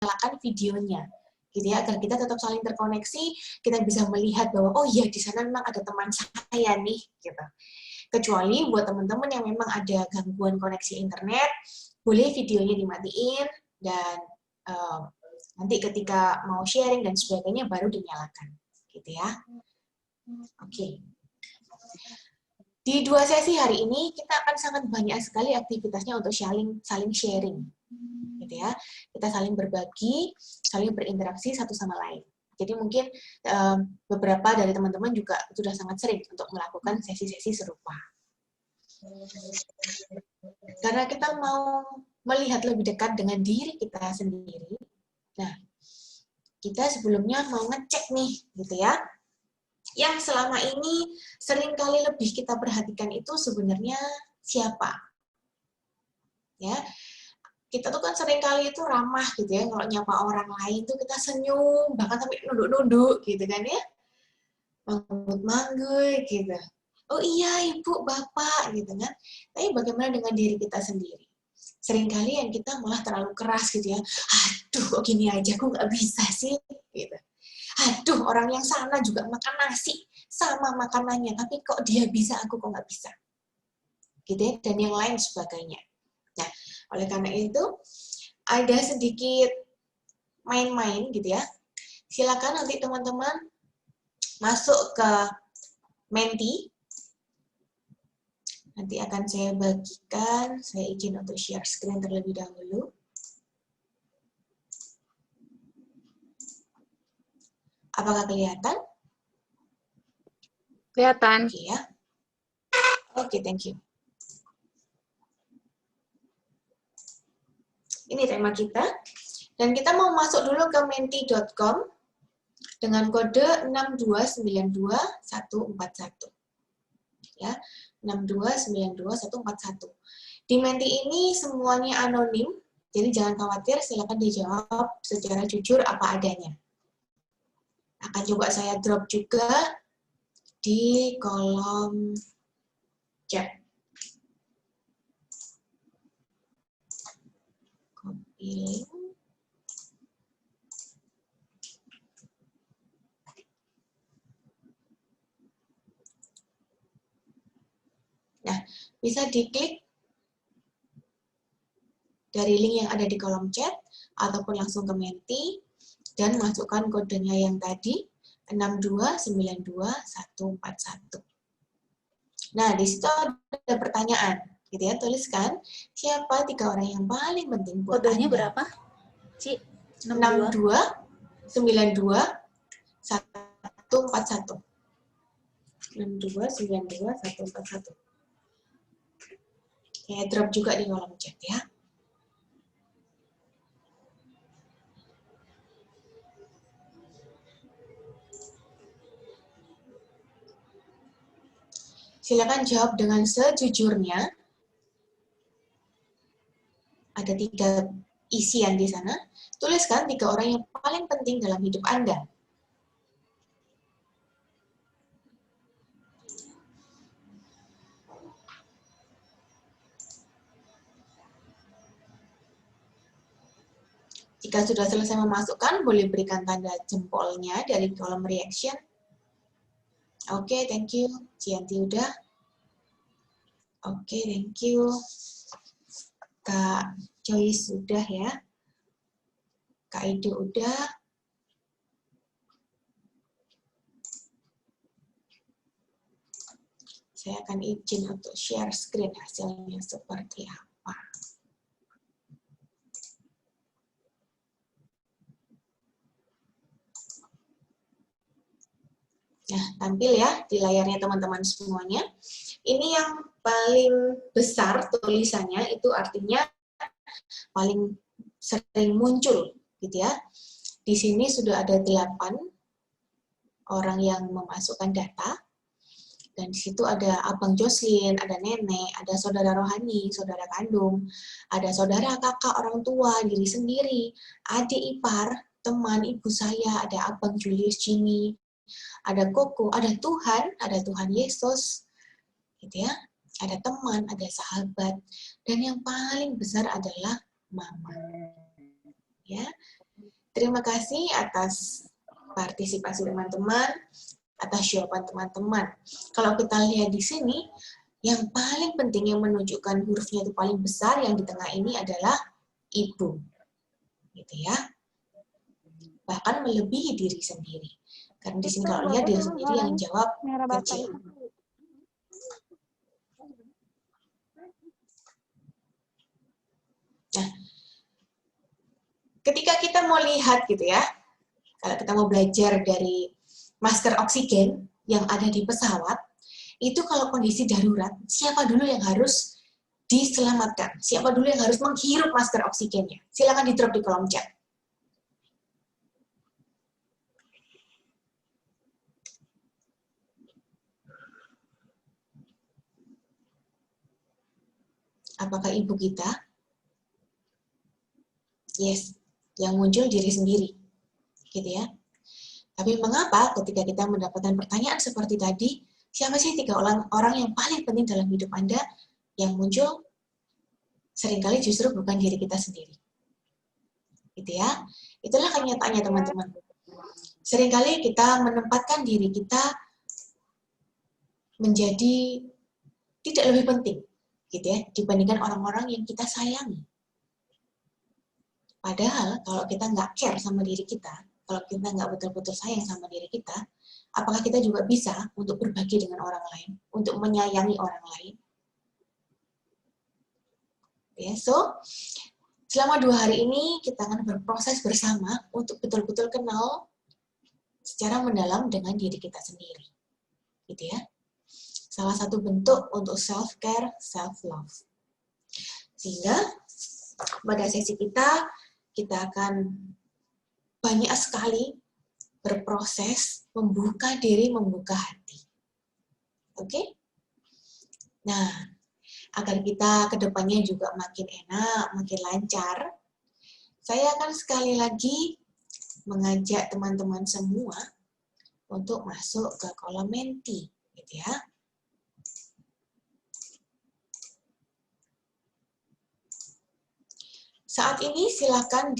nyalakan videonya, gitu ya, agar kita tetap saling terkoneksi, kita bisa melihat bahwa oh iya di sana memang ada teman saya nih, gitu. Kecuali buat teman-teman yang memang ada gangguan koneksi internet, boleh videonya dimatiin dan nanti ketika mau sharing dan sebagainya baru dinyalakan, gitu ya. Oke. Di 2 sesi hari ini kita akan sangat banyak sekali aktivitasnya untuk saling sharing, gitu ya. Kita saling berbagi, saling berinteraksi satu sama lain. Jadi mungkin beberapa dari teman-teman juga sudah sangat sering untuk melakukan sesi-sesi serupa. Karena kita mau melihat lebih dekat dengan diri kita sendiri, nah, kita sebelumnya mau ngecek nih, gitu ya. Yang selama ini seringkali lebih kita perhatikan itu sebenarnya siapa? Ya, kita tuh kan seringkali itu ramah gitu ya, kalau nyapa orang lain tuh kita senyum, bahkan sampai nunduk-nunduk gitu kan ya. Manggut-manggut gitu. Oh iya, Ibu, Bapak gitu kan. Tapi bagaimana dengan diri kita sendiri? Seringkali yang kita malah terlalu keras gitu ya. Aduh, kok gini aja aku nggak bisa sih gitu. Aduh, orang yang sana juga makan nasi sama makanannya, tapi kok dia bisa, aku kok nggak bisa. Gitu ya, dan yang lain sebagainya. Nah, oleh karena itu, ada sedikit main-main gitu ya. Silakan nanti teman-teman masuk ke Menti. Nanti akan saya bagikan, saya izin untuk share screen terlebih dahulu. Apakah kelihatan? Kelihatan. Oke ya. Oke, thank you. Ini tema kita. Dan kita mau masuk dulu ke menti.com dengan kode 6292141. Ya, 6292141. Di Menti ini semuanya anonim, jadi jangan khawatir, silakan dijawab secara jujur apa adanya. Akan coba saya drop juga di kolom chat. Copy link. Nah, bisa diklik dari link yang ada di kolom chat, ataupun langsung ke Menti, dan masukkan kodenya yang tadi, 6292141. Nah, di situ ada pertanyaan, gitu ya, tuliskan, siapa 3 orang yang paling penting buat Kodenya Anda? berapa, Ci? 6292141. 6292141. Saya drop juga di kolom chat ya. Silakan jawab dengan sejujurnya. Ada 3 isian di sana. Tuliskan 3 orang yang paling penting dalam hidup Anda. Jika sudah selesai memasukkan, boleh berikan tanda jempolnya dari kolom reaction. Oke, thank you. Cianti udah. Oke, thank you. Kak Joyce udah ya. Kak Ido udah. Saya akan izin untuk share screen hasilnya seperti apa. Nah, tampil ya di layarnya teman-teman semuanya. Ini yang paling besar tulisannya, itu artinya paling sering muncul, gitu ya. Di sini sudah ada 8 orang yang memasukkan data, dan di situ ada Abang Joslin, ada nenek, ada saudara rohani, saudara kandung, ada saudara kakak orang tua, diri sendiri, adik ipar, teman ibu saya, ada Abang Julius Jimmy, ada Koko, ada Tuhan Yesus, gitu ya, ada teman, ada sahabat, dan yang paling besar adalah mama, ya. Terima kasih atas partisipasi teman-teman, atas jawaban teman-teman. Kalau kita lihat di sini, yang paling penting yang menunjukkan hurufnya itu paling besar yang di tengah ini adalah ibu. Gitu ya. Bahkan melebihi diri sendiri. Karena di sini kalau lihat diri sendiri yang jawab kecil. Nah, ketika kita mau lihat gitu ya, kalau kita mau belajar dari masker oksigen yang ada di pesawat, itu kalau kondisi darurat, siapa dulu yang harus diselamatkan? Siapa dulu yang harus menghirup masker oksigennya? Silakan di-drop di kolom chat. Apakah ibu kita? Yes, yang muncul diri sendiri. Gitu ya. Tapi mengapa ketika kita mendapatkan pertanyaan seperti tadi, siapa sih 3 orang yang paling penting dalam hidup Anda? Yang muncul seringkali justru bukan diri kita sendiri. Gitu ya. Itulah kenyataannya teman-teman. Seringkali kita menempatkan diri kita menjadi tidak lebih penting gitu ya dibandingkan orang-orang yang kita sayangi. Padahal kalau kita nggak care sama diri kita, kalau kita nggak betul-betul sayang sama diri kita, apakah kita juga bisa untuk berbagi dengan orang lain, untuk menyayangi orang lain? Ya, so selama 2 hari ini kita akan berproses bersama untuk betul-betul kenal secara mendalam dengan diri kita sendiri, gitu ya. Salah satu bentuk untuk self-care, self-love. Sehingga pada sesi kita akan banyak sekali berproses membuka diri, membuka hati. Oke? Nah, agar kita kedepannya juga makin enak, makin lancar, saya akan sekali lagi mengajak teman-teman semua untuk masuk ke kolom Menti, gitu ya. Saat ini silakan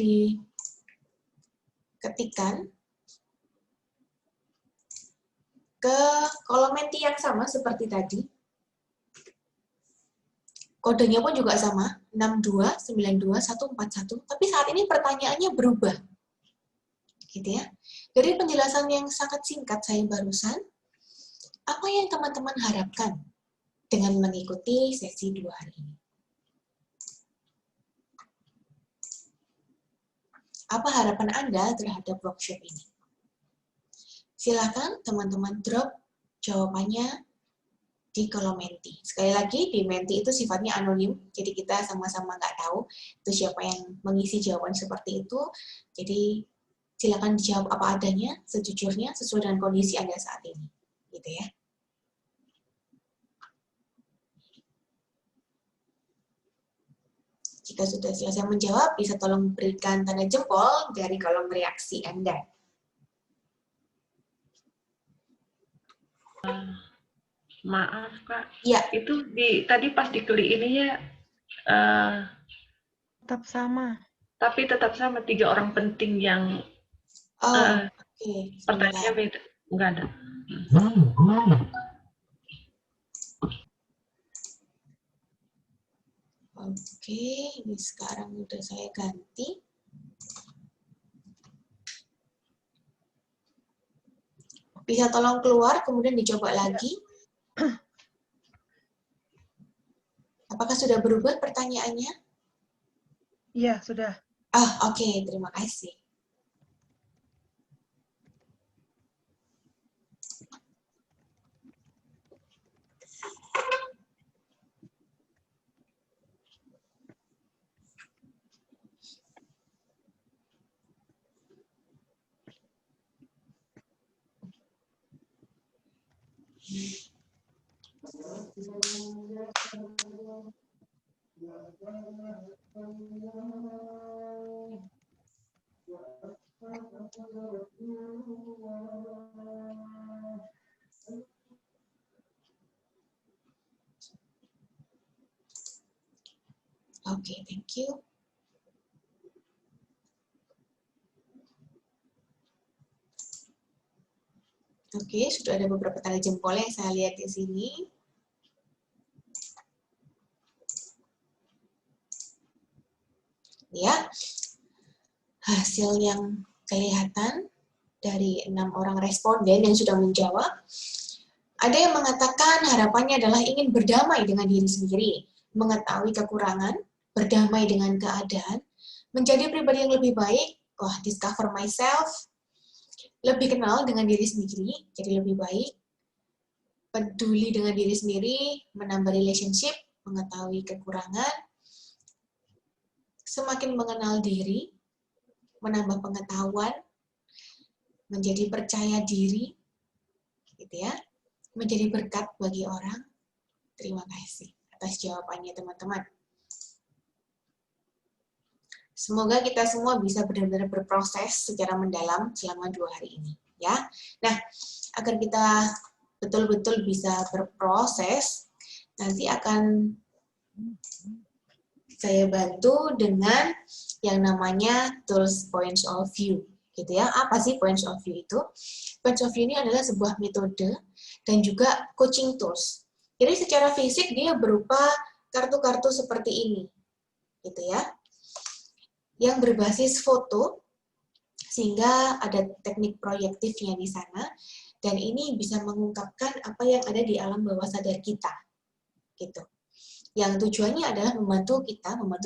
diketikkan ke kolom Menti yang sama seperti tadi. Kodenya pun juga sama, 6292141, tapi saat ini pertanyaannya berubah. Gitu ya. Dari penjelasan yang sangat singkat saya barusan, apa yang teman-teman harapkan dengan mengikuti sesi 2 hari ini? Apa harapan Anda terhadap workshop ini? Silakan teman-teman drop jawabannya di kolom Menti. Sekali lagi, di Menti itu sifatnya anonim, jadi kita sama-sama nggak tahu itu siapa yang mengisi jawaban seperti itu. Jadi silakan dijawab apa adanya, sejujurnya, sesuai dengan kondisi Anda saat ini. Gitu ya. Jika sudah selesai menjawab, bisa tolong berikan tanda jempol dari kolom reaksi Anda. Maaf Kak, Ya. itu tadi pas diklik ininya tetap sama. Tapi tetap sama 3 orang penting yang Oke. pertanyaannya beda, nggak ada. Oke, ini sekarang udah saya ganti. Bisa tolong keluar, kemudian dicoba lagi. Apakah sudah berubah pertanyaannya? Iya, sudah. Oke, terima kasih. Oke, thank you. Oke, sudah ada beberapa tanda jempol yang saya lihat di sini. Ya, hasil yang kelihatan dari 6 orang responden yang sudah menjawab, ada yang mengatakan harapannya adalah ingin berdamai dengan diri sendiri, mengetahui kekurangan, berdamai dengan keadaan, menjadi pribadi yang lebih baik, discover myself, lebih kenal dengan diri sendiri, jadi lebih baik, peduli dengan diri sendiri, menambah relationship, mengetahui kekurangan, semakin mengenal diri, menambah pengetahuan, menjadi percaya diri, gitu ya, menjadi berkat bagi orang. Terima kasih atas jawabannya teman-teman. Semoga kita semua bisa benar-benar berproses secara mendalam selama 2 hari ini, ya. Nah, agar kita betul-betul bisa berproses, nanti akan saya bantu dengan yang namanya tools points of view, gitu ya. Apa sih points of view itu? Points of view ini adalah sebuah metode dan juga coaching tools. Jadi secara fisik dia berupa kartu-kartu seperti ini, gitu ya, yang berbasis foto, sehingga ada teknik proyektifnya di sana, dan ini bisa mengungkapkan apa yang ada di alam bawah sadar kita, gitu. Yang tujuannya adalah membantu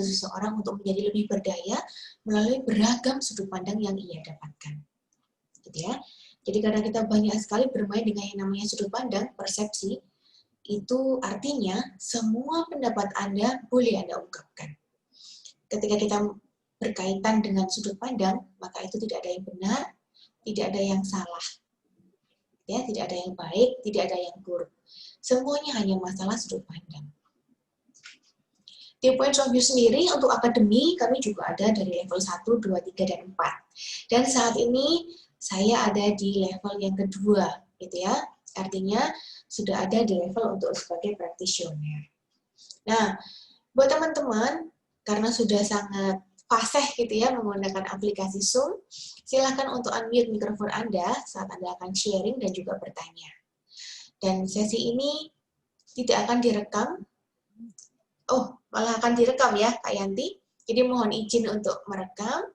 seseorang untuk menjadi lebih berdaya melalui beragam sudut pandang yang ia dapatkan, gitu ya. Jadi karena kita banyak sekali bermain dengan yang namanya sudut pandang, persepsi, itu artinya semua pendapat Anda boleh Anda ungkapkan. Ketika kita berkaitan dengan sudut pandang, maka itu tidak ada yang benar, tidak ada yang salah. Ya, tidak ada yang baik, tidak ada yang buruk. Semuanya hanya masalah sudut pandang. Di Points of View sendiri untuk akademi, kami juga ada dari level 1, 2, 3, dan 4. Dan saat ini saya ada di level yang kedua, gitu ya. Artinya sudah ada di level untuk sebagai practitioner. Nah, buat teman-teman, karena sudah sangat fasih gitu ya menggunakan aplikasi Zoom, silakan untuk unmute mikrofon Anda saat Anda akan sharing dan juga bertanya. Dan sesi ini tidak akan direkam. Oh, malah akan direkam ya, Kak Yanti. Jadi mohon izin untuk merekam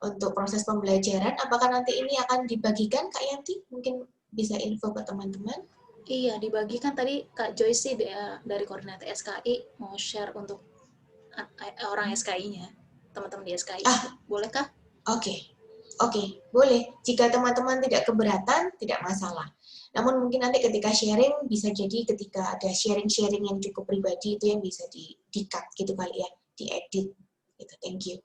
untuk proses pembelajaran. Apakah nanti ini akan dibagikan, Kak Yanti? Mungkin bisa info ke teman-teman. Iya, dibagikan tadi Kak Joyce dari koordinator SKI mau share untuk orang SKI-nya, teman-teman di SKI. Bolehkah? Oke, boleh. Jika teman-teman tidak keberatan, tidak masalah. Namun mungkin nanti ketika sharing, bisa jadi ketika ada sharing-sharing yang cukup pribadi, itu yang bisa di-cut gitu kali ya, diedit. Gitu. Thank you.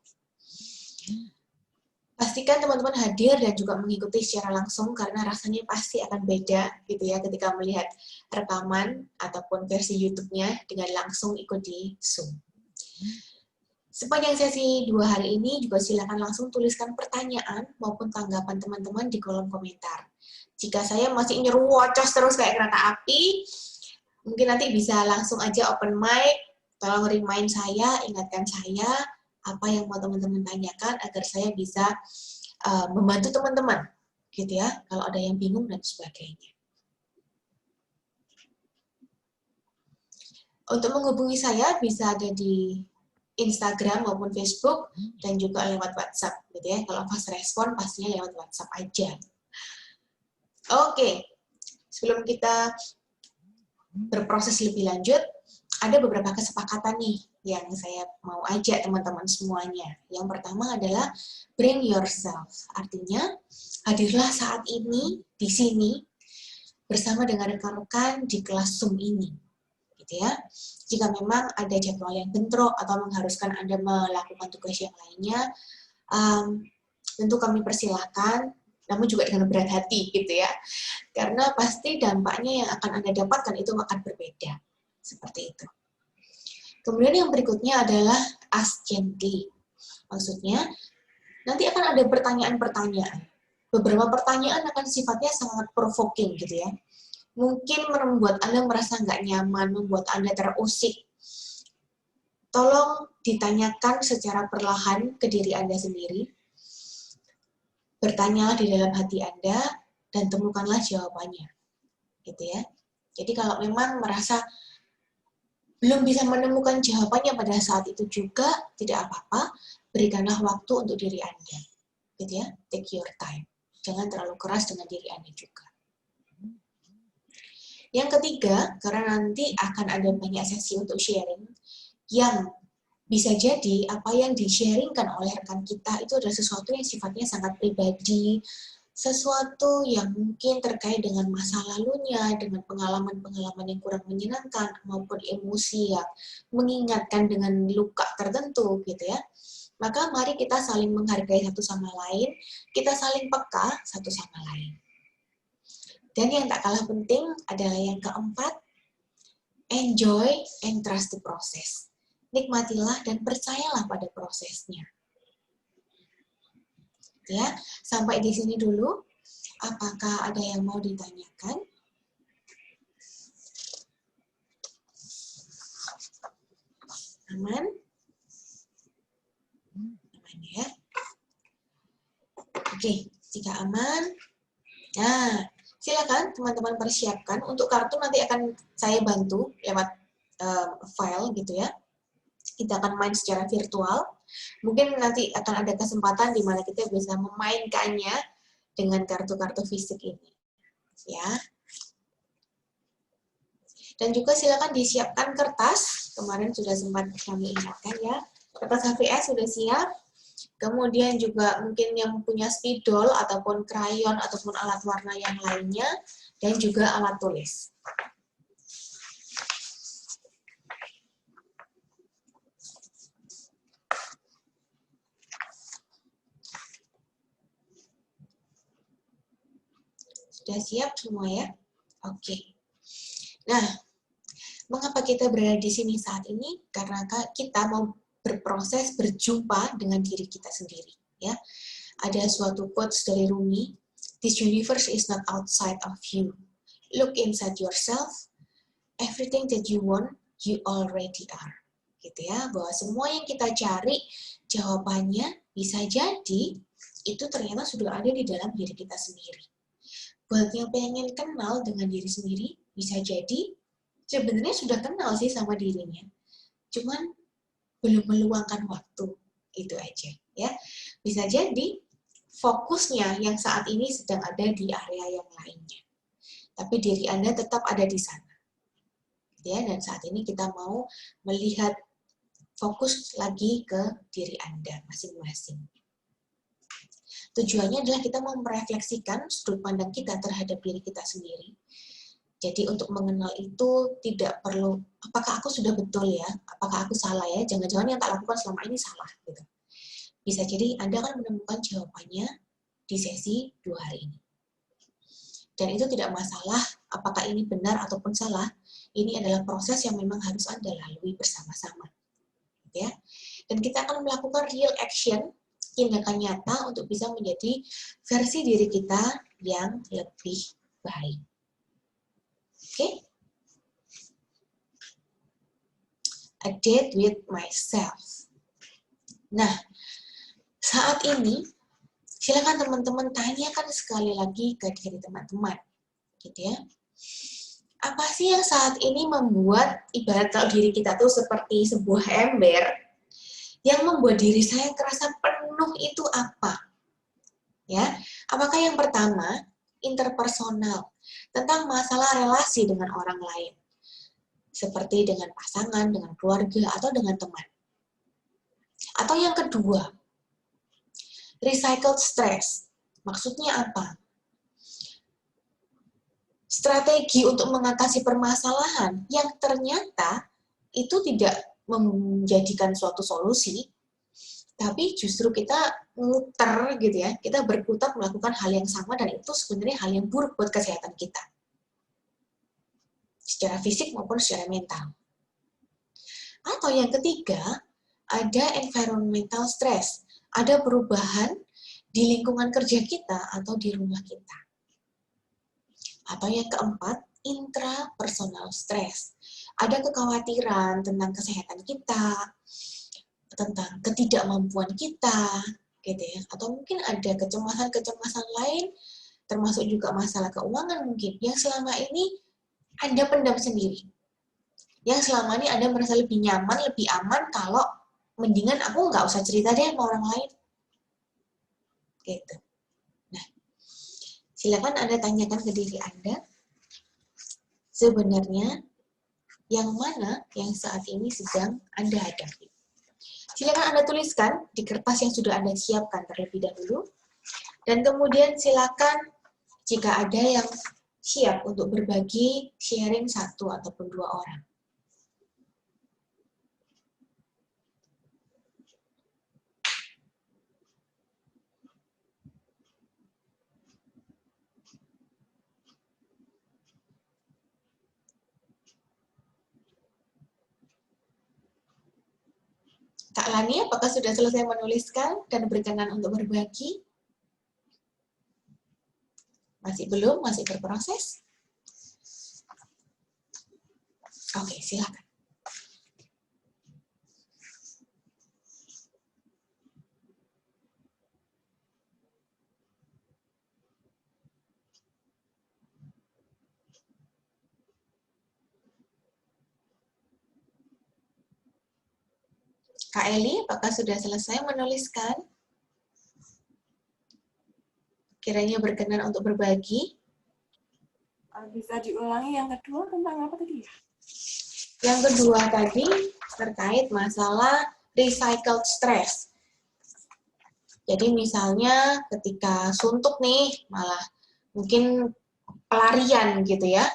Pastikan teman-teman hadir dan juga mengikuti secara langsung, karena rasanya pasti akan beda gitu ya ketika melihat rekaman ataupun versi YouTube-nya dengan langsung ikut di Zoom. Sepanjang sesi 2 hari ini juga silakan langsung tuliskan pertanyaan maupun tanggapan teman-teman di kolom komentar. Jika saya masih nyerocos terus kayak kereta api, mungkin nanti bisa langsung aja open mic, tolong remind saya, ingatkan saya apa yang mau teman-teman tanyakan agar saya bisa membantu teman-teman, gitu ya, kalau ada yang bingung dan sebagainya. Untuk menghubungi saya bisa ada di Instagram maupun Facebook dan juga lewat WhatsApp, gitu ya. Kalau fast respon pastinya lewat WhatsApp aja. Oke, sebelum kita berproses lebih lanjut, ada beberapa kesepakatan nih yang saya mau ajak teman-teman semuanya. Yang pertama adalah bring yourself. Artinya, hadirlah saat ini, di sini, bersama dengan rekan-rekan di kelas Zoom ini. Gitu ya. Jika memang ada jadwal yang bentrok atau mengharuskan Anda melakukan tugas yang lainnya, tentu kami persilahkan, namun juga dengan berat hati gitu ya. Karena pasti dampaknya yang akan Anda dapatkan itu akan berbeda. Seperti itu. Kemudian yang berikutnya adalah ask gently. Maksudnya, nanti akan ada pertanyaan-pertanyaan. Beberapa pertanyaan akan sifatnya sangat provoking gitu ya. Mungkin membuat Anda merasa nggak nyaman, membuat Anda terusik. Tolong ditanyakan secara perlahan ke diri Anda sendiri. Bertanyalah di dalam hati Anda, dan temukanlah jawabannya. Gitu ya. Jadi kalau memang merasa belum bisa menemukan jawabannya pada saat itu juga, tidak apa-apa, berikanlah waktu untuk diri Anda. Gitu ya, take your time. Jangan terlalu keras dengan diri Anda juga. Yang ketiga, karena nanti akan ada banyak sesi untuk sharing, yang bisa jadi apa yang di-sharingkan oleh rekan kita itu adalah sesuatu yang sifatnya sangat pribadi, sesuatu yang mungkin terkait dengan masa lalunya, dengan pengalaman-pengalaman yang kurang menyenangkan, maupun emosi yang mengingatkan dengan luka tertentu, gitu ya. Maka mari kita saling menghargai satu sama lain, kita saling peka satu sama lain. Dan yang tak kalah penting adalah yang keempat, enjoy and trust the process. Nikmatilah dan percayalah pada prosesnya. Ya, sampai di sini dulu. Apakah ada yang mau ditanyakan? Aman? Aman ya? Oke, jika aman, nah, silakan teman-teman persiapkan. Untuk kartu nanti akan saya bantu lewat file gitu ya. Kita akan main secara virtual. Mungkin nanti akan ada kesempatan di mana kita bisa memainkannya dengan kartu-kartu fisik ini. Ya. Dan juga silakan disiapkan kertas. Kemarin sudah sempat kami ingatkan ya. Kertas HVS sudah siap. Kemudian juga mungkin yang punya spidol ataupun krayon ataupun alat warna yang lainnya. Dan juga alat tulis. Sudah siap semua ya? Oke. Nah, mengapa kita berada di sini saat ini? Karena kita mau berproses berjumpa dengan diri kita sendiri. Ya, ada suatu quotes dari Rumi. This universe is not outside of you. Look inside yourself. Everything that you want, you already are. Gitu ya, bahwa semua yang kita cari jawabannya bisa jadi itu ternyata sudah ada di dalam diri kita sendiri. Buat yang pengen kenal dengan diri sendiri, bisa jadi sebenarnya sudah kenal sih sama dirinya. Cuman belum meluangkan waktu, itu aja. Ya, bisa jadi fokusnya yang saat ini sedang ada di area yang lainnya. Tapi diri Anda tetap ada di sana. Ya, dan saat ini kita mau melihat fokus lagi ke diri Anda masing-masing. Tujuannya adalah kita mau merefleksikan sudut pandang kita terhadap diri kita sendiri. Jadi untuk mengenal itu tidak perlu, apakah aku sudah betul ya? Apakah aku salah ya? Jangan-jangan yang tak lakukan selama ini salah. Gitu. Bisa jadi Anda akan menemukan jawabannya di sesi 2 hari ini. Dan itu tidak masalah apakah ini benar ataupun salah. Ini adalah proses yang memang harus Anda lalui bersama-sama. Ya. Dan kita akan melakukan real action, tindakan nyata untuk bisa menjadi versi diri kita yang lebih baik. Oke? A date with myself. Nah, saat ini, silakan teman-teman tanyakan sekali lagi ke diri teman-teman. Gitu ya. Apa sih yang saat ini membuat, ibarat kalau diri kita tuh seperti sebuah ember, yang membuat diri saya terasa penuh itu apa? Ya, apakah yang pertama, interpersonal, tentang masalah relasi dengan orang lain, seperti dengan pasangan, dengan keluarga, atau dengan teman. Atau yang kedua, recycled stress, maksudnya apa? Strategi untuk mengatasi permasalahan yang ternyata itu tidak menjadikan suatu solusi, tapi justru kita muter gitu ya, kita berkutat melakukan hal yang sama dan itu sebenarnya hal yang buruk buat kesehatan kita. Secara fisik maupun secara mental. Atau yang ketiga, ada environmental stress, ada perubahan di lingkungan kerja kita atau di rumah kita. Atau yang keempat, intrapersonal stress. Ada kekhawatiran tentang kesehatan kita, tentang ketidakmampuan kita, gitu ya. Atau mungkin ada kecemasan-kecemasan lain termasuk juga masalah keuangan mungkin, yang selama ini Anda pendam sendiri. Yang selama ini Anda merasa lebih nyaman, lebih aman kalau mendingan aku nggak usah cerita deh sama orang lain. Gitu. Nah, silakan Anda tanyakan ke diri Anda, sebenarnya yang mana yang saat ini sedang Anda hadapi. Silakan Anda tuliskan di kertas yang sudah Anda siapkan terlebih dahulu, dan kemudian silakan jika ada yang siap untuk berbagi, sharing 1 ataupun 2 orang. Kak Lani, apakah sudah selesai menuliskan dan berkenan untuk berbagi? Masih belum? Masih berproses? Oke, silakan. Kak Eli, apakah sudah selesai menuliskan? Kiranya berkenan untuk berbagi. Bisa diulangi yang kedua tentang apa tadi? Yang kedua tadi terkait masalah recycled stress. Jadi misalnya ketika suntuk nih, malah mungkin pelarian gitu ya,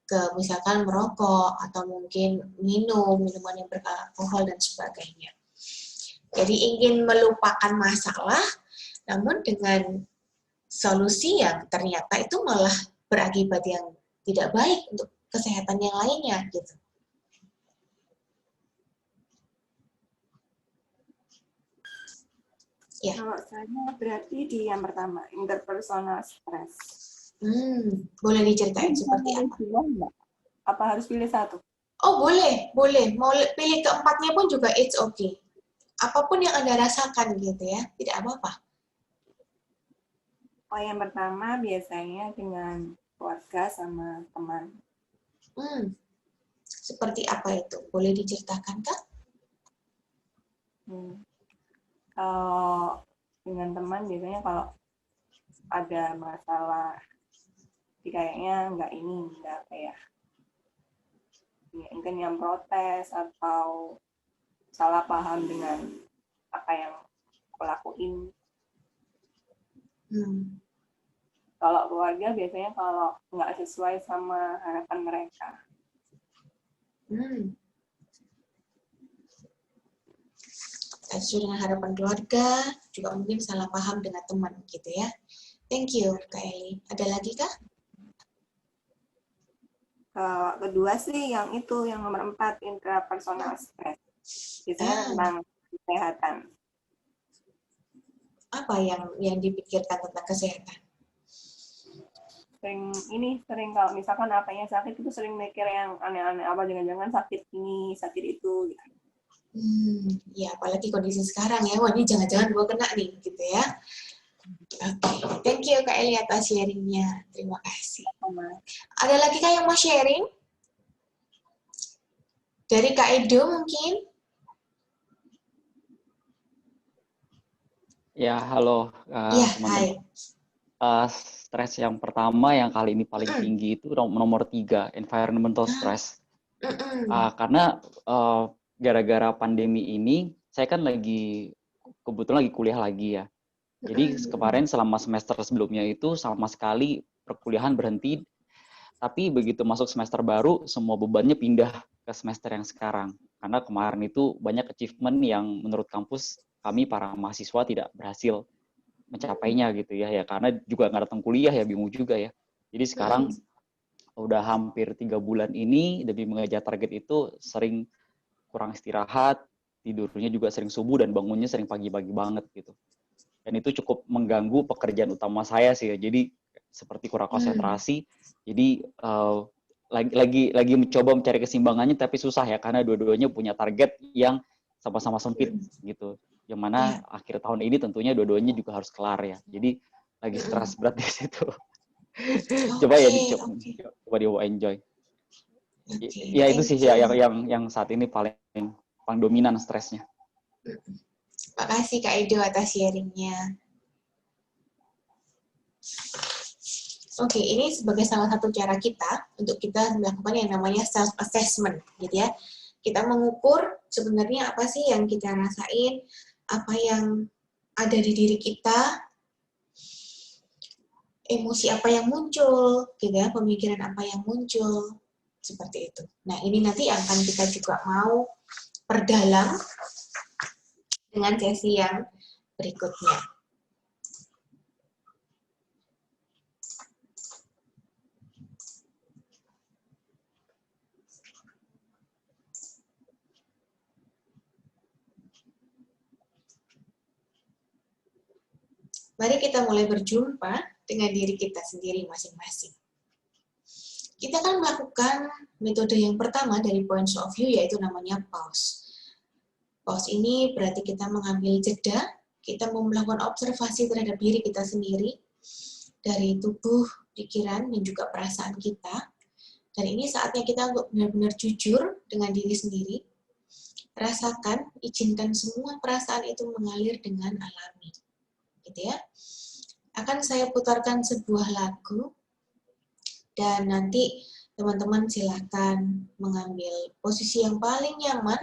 ke misalkan merokok atau mungkin minum minuman yang beralkohol dan sebagainya. Jadi ingin melupakan masalah, namun dengan solusi yang ternyata itu malah berakibat yang tidak baik untuk kesehatan yang lainnya gitu. Ya. Kalau saya berarti di yang pertama, interpersonal stress. Boleh diceritain seperti apa? Apa harus pilih satu? Oh boleh. Mau pilih keempatnya pun juga it's okay. Apapun yang Anda rasakan gitu ya, tidak apa-apa. Oh, yang pertama biasanya dengan keluarga sama teman. Seperti apa itu? Boleh diceritakan, Kak? Kalau dengan teman biasanya kalau ada masalah, kayaknya nggak kayak mungkin yang protes atau salah paham dengan apa yang aku lakuin. Kalau keluarga biasanya kalau nggak sesuai sama harapan mereka. Sesuai dengan harapan keluarga, juga mungkin salah paham dengan teman gitu ya. Thank you, Kak Eli. Ada lagi, Kak? Kedua sih yang itu, yang nomor 4, intrapersonal stress. Biasanya tentang kesehatan. Apa yang dipikirkan tentang kesehatan? Sering kalau misalkan apanya sakit itu sering mikir yang aneh-aneh, apa jangan-jangan sakit ini, sakit itu gitu. Ya apalagi kondisi sekarang ya, wah ini jangan-jangan gue kena nih gitu ya. Oke, thank you Kak Eli atas sharingnya, terima kasih. Ada lagi Kak yang mau sharing? Dari Kak Edo mungkin? Ya, halo teman-teman. Stres yang pertama yang kali ini paling tinggi itu nomor 3, environmental stress. Karena gara-gara pandemi ini, saya kan kebetulan lagi kuliah lagi ya. Jadi kemarin selama semester sebelumnya itu sama sekali perkuliahan berhenti. Tapi begitu masuk semester baru, semua bebannya pindah ke semester yang sekarang. Karena kemarin itu banyak achievement yang menurut kampus kami para mahasiswa tidak berhasil mencapainya gitu ya. Karena juga nggak datang kuliah ya, bingung juga ya. Jadi sekarang udah hampir 3 bulan ini demi mengejar target itu sering kurang istirahat, tidurnya juga sering subuh dan bangunnya sering pagi-pagi banget gitu. Dan itu cukup mengganggu pekerjaan utama saya sih ya. Jadi seperti kurang konsentrasi. Jadi lagi mencoba mencari keseimbangannya tapi susah ya karena dua-duanya punya target yang sama-sama sempit gitu. Yang mana akhir tahun ini tentunya dua-duanya juga harus kelar ya. Jadi lagi stres berat di situ. Coba ya Oke, dicoba, oke. coba dibawa enjoy. Oke, Ya itu sih ya thank you. yang saat ini paling dominan stresnya. Makasih Kak Edo atas sharingnya. Oke, ini sebagai salah satu cara kita untuk kita melakukan yang namanya self-assessment, gitu ya. Kita mengukur sebenarnya apa sih yang kita rasain, apa yang ada di diri kita, emosi apa yang muncul, gitu ya, pemikiran apa yang muncul, seperti itu. Nah, ini nanti akan kita juga mau perdalam dengan sesi yang berikutnya. Mari kita mulai berjumpa dengan diri kita sendiri masing-masing. Kita akan melakukan metode yang pertama dari points of view, yaitu namanya pause. Pause ini berarti kita mengambil jeda, kita mau melakukan observasi terhadap diri kita sendiri, dari tubuh, pikiran, dan juga perasaan kita. Dan ini saatnya kita untuk benar-benar jujur dengan diri sendiri. Rasakan, izinkan semua perasaan itu mengalir dengan alami. Gitu ya. Akan saya putarkan sebuah lagu, dan nanti teman-teman silakan mengambil posisi yang paling nyaman.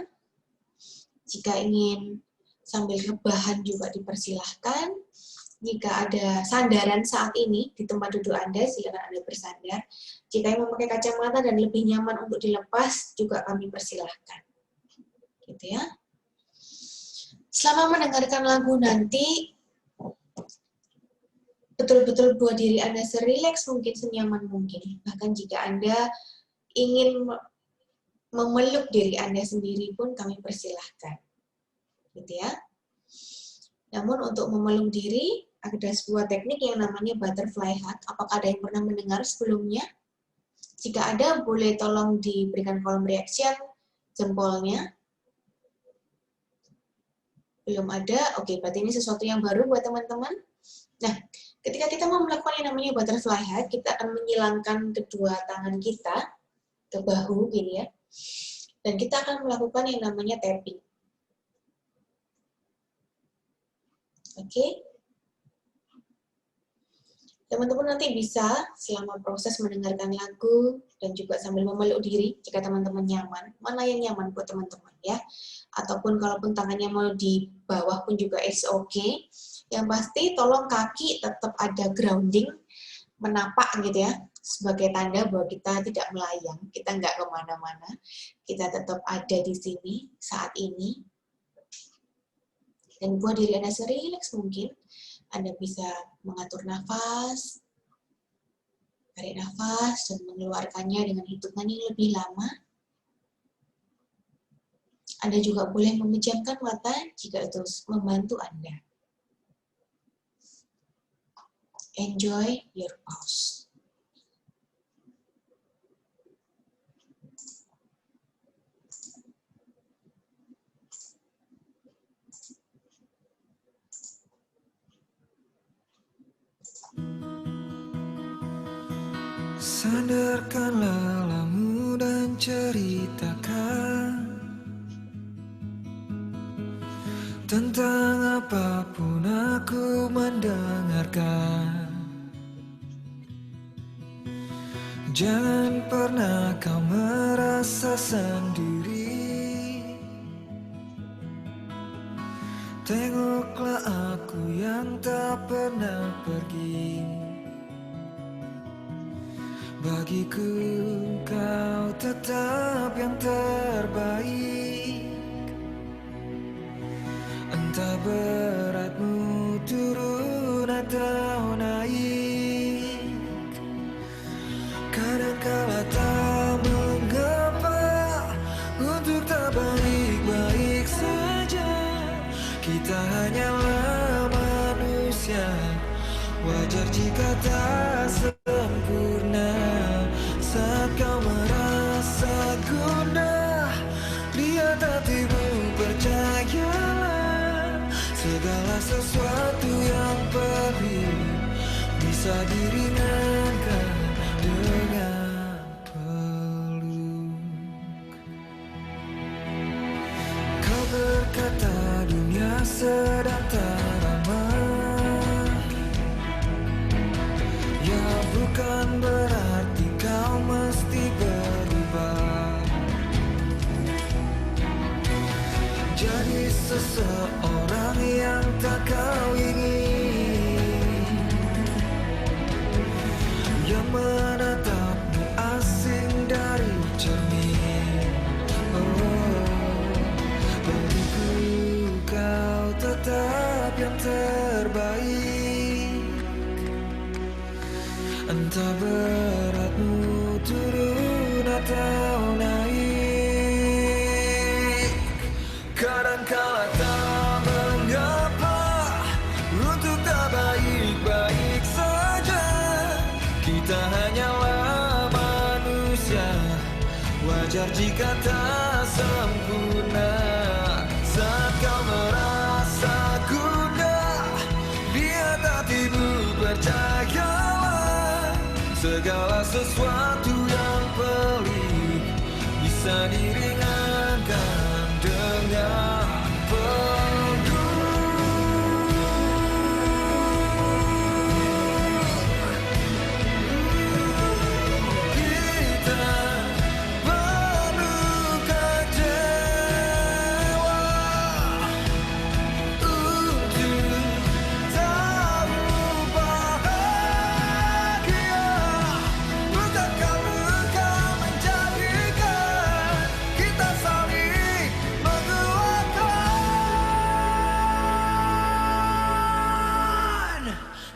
Jika ingin sambil rebahan juga dipersilahkan. Jika ada sandaran saat ini di tempat duduk Anda, silakan Anda bersandar. Jika yang memakai kacamata dan lebih nyaman untuk dilepas, juga kami persilahkan. Gitu ya. Selama mendengarkan lagu nanti, betul-betul buat diri Anda serileks mungkin, senyaman mungkin. Bahkan jika Anda ingin memeluk diri Anda sendiri pun kami persilahkan. Gitu ya. Namun untuk memeluk diri, ada sebuah teknik yang namanya butterfly hug. Apakah ada yang pernah mendengar sebelumnya? Jika ada, boleh tolong diberikan kolom reaction jempolnya. Belum ada? Oke, berarti ini sesuatu yang baru buat teman-teman. Nah, ketika kita mau melakukan yang namanya butterfly hug, kita akan menyilangkan kedua tangan kita ke bahu, gini ya. Dan kita akan melakukan yang namanya tapping. Oke? Teman-teman nanti bisa selama proses mendengarkan lagu dan juga sambil memeluk diri, jika teman-teman nyaman, mana yang nyaman buat teman-teman ya. Ataupun kalaupun tangannya mau di bawah pun juga it's okay. Yang pasti tolong kaki tetap ada grounding, menapak gitu ya, sebagai tanda bahwa kita tidak melayang, kita nggak kemana-mana, kita tetap ada di sini saat ini. Dan buat diri Anda serileks mungkin, Anda bisa mengatur nafas, tarik nafas, dan mengeluarkannya dengan hitungan yang lebih lama. Anda juga boleh memejamkan mata jika itu membantu Anda. Enjoy your pause. Sandarkan lelamu dan ceritakan tentang apapun aku mendengarkan. Jangan pernah kau merasa sendiri. Tengoklah aku yang tak pernah pergi. Bagiku kau tetap yang terbaik. Entah beratmu turun atau naik. Kadangkala tak mengapa untuk tak baik-baik saja. Kita hanyalah manusia, wajar jika tak sempurna. Saat kau merasa gundah, lihat hatimu, percayalah. Segala sesuatu yang perih bisa diringankan. seseorang yang tak kau ingin, yang menatapmu asing dari cermin. Bagiku kau tetap yang terbaik, entah beratmu turun atau naik. Kadangkala tak mengapa, untuk tak baik-baik saja. Kita hanyalah manusia, wajar jika tak sempurna. Saat kau merasa gundah, di hatimu percayalah, segala sesuatu yang pelik bisa diringankan dengan kita perlu kecewa untuk tahu bahagia. Bukankah luka menjadikan kita saling menguatkan?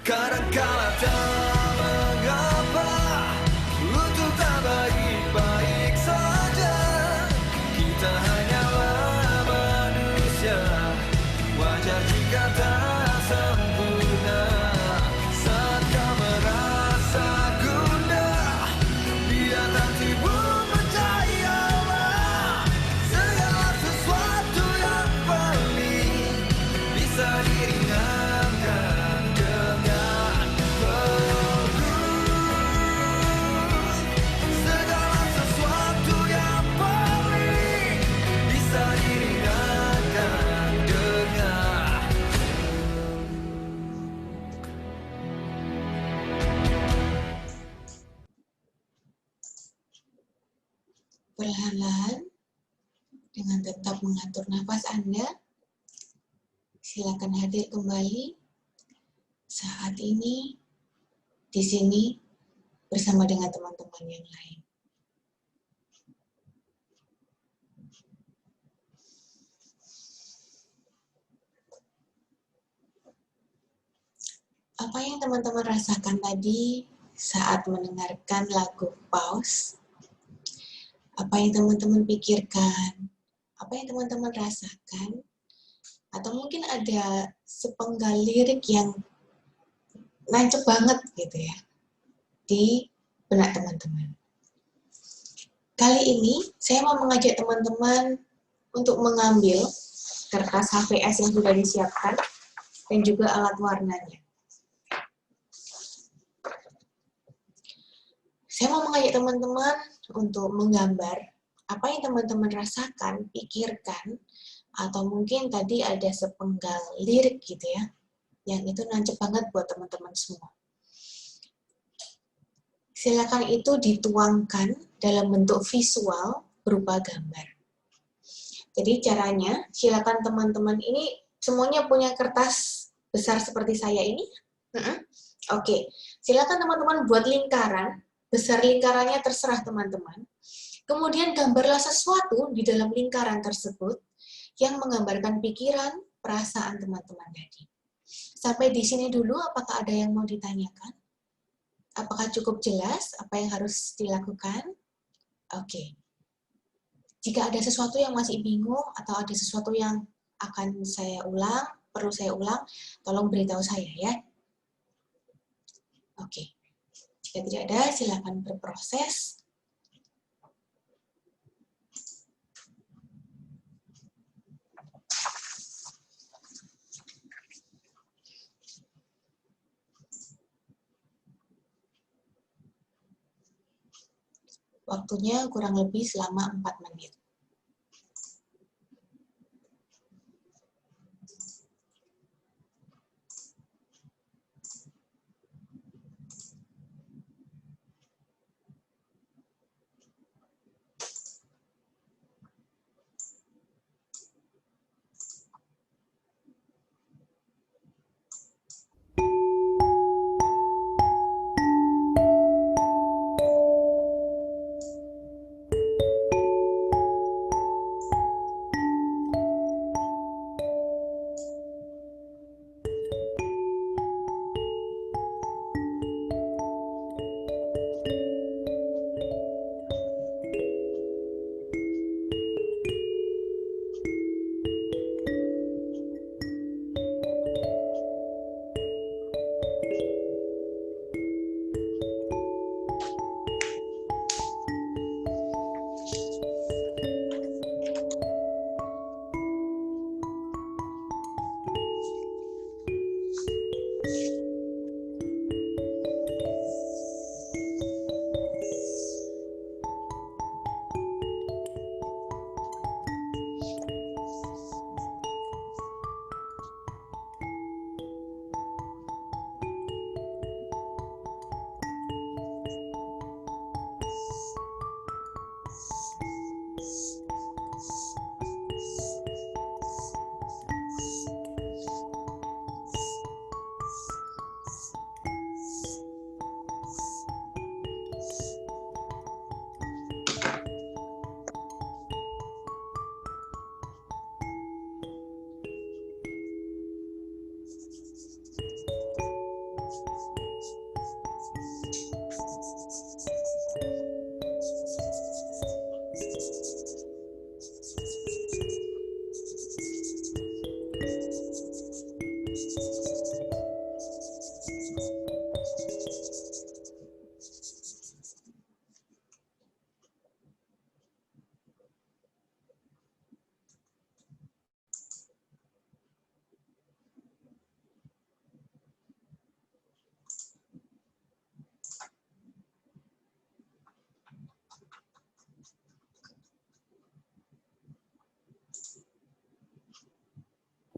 Kadangkala tak mengapa, untuk tak baik-baik saja. Kita hanyalah manusia, wajar jika tak sempurna. Saat kau merasa gundah, biar hatimu percayalah, segala sesuatu yang pelik bisa diringankan dengan peluk. Segala sesuatu yang pelik bisa diringankan dengan Perlahan-lahan, dengan tetap mengatur nafas Anda, silakan hadir kembali saat ini, di sini, bersama dengan teman-teman yang lain. Apa yang teman-teman rasakan tadi saat mendengarkan lagu Pause? Apa yang teman-teman pikirkan? Apa yang teman-teman rasakan? Atau mungkin ada sepenggal lirik yang nancep banget gitu ya di benak teman-teman. Kali ini saya mau mengajak teman-teman untuk mengambil kertas HVS yang sudah disiapkan dan juga alat warnanya. Saya mau mengajak teman-teman untuk menggambar apa yang teman-teman rasakan, pikirkan, atau mungkin tadi ada sepenggal lirik gitu ya, yang itu nancep banget buat teman-teman semua. Silakan itu dituangkan dalam bentuk visual berupa gambar. Jadi caranya, silakan teman-teman ini semuanya punya kertas besar seperti saya ini. Oke, silakan teman-teman buat lingkaran. Besar lingkarannya terserah teman-teman. Kemudian gambarlah sesuatu di dalam lingkaran tersebut yang menggambarkan pikiran, perasaan teman-teman tadi. Sampai di sini dulu, apakah ada yang mau ditanyakan? Apakah cukup jelas apa yang harus dilakukan? Oke. Jika ada sesuatu yang masih bingung atau ada sesuatu yang akan saya ulang, perlu saya ulang, tolong beritahu saya ya. Oke. Jika tidak ada, silakan berproses. Waktunya kurang lebih selama 4 menit.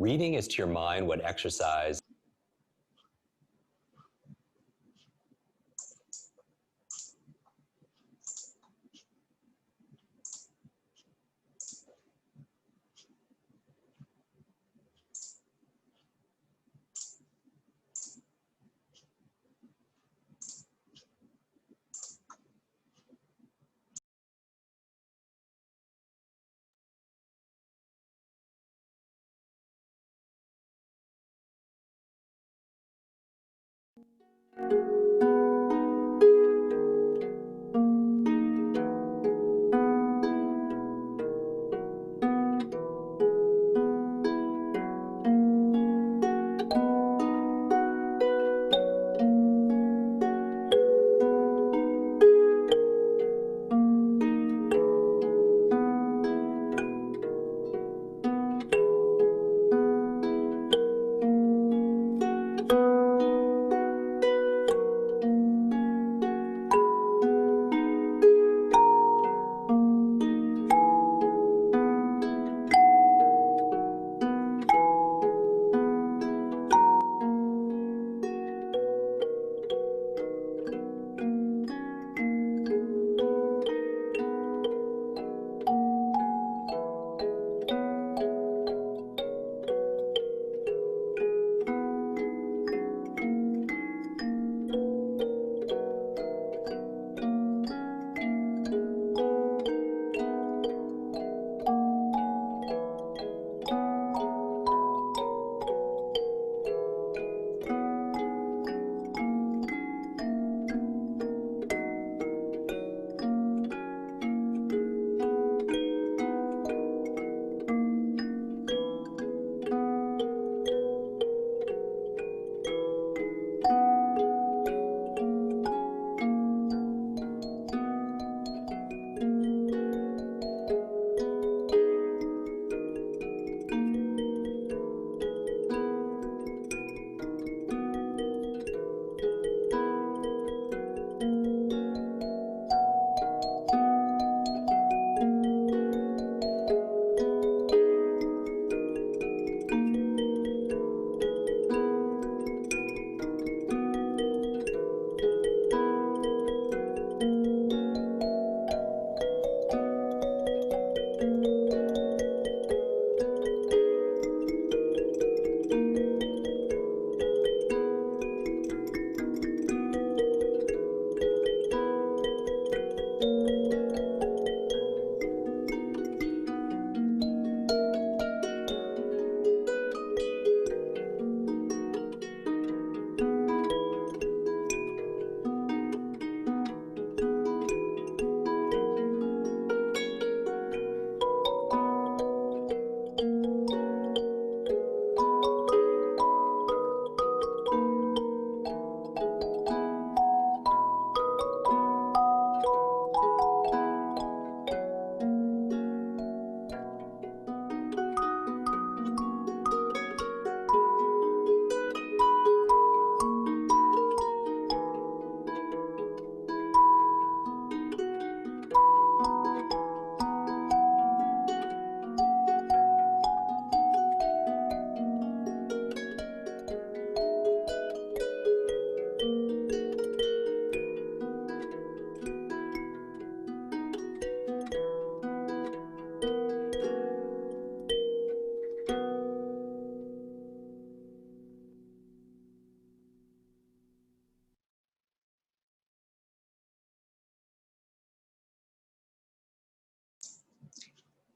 Reading is to your mind what exercise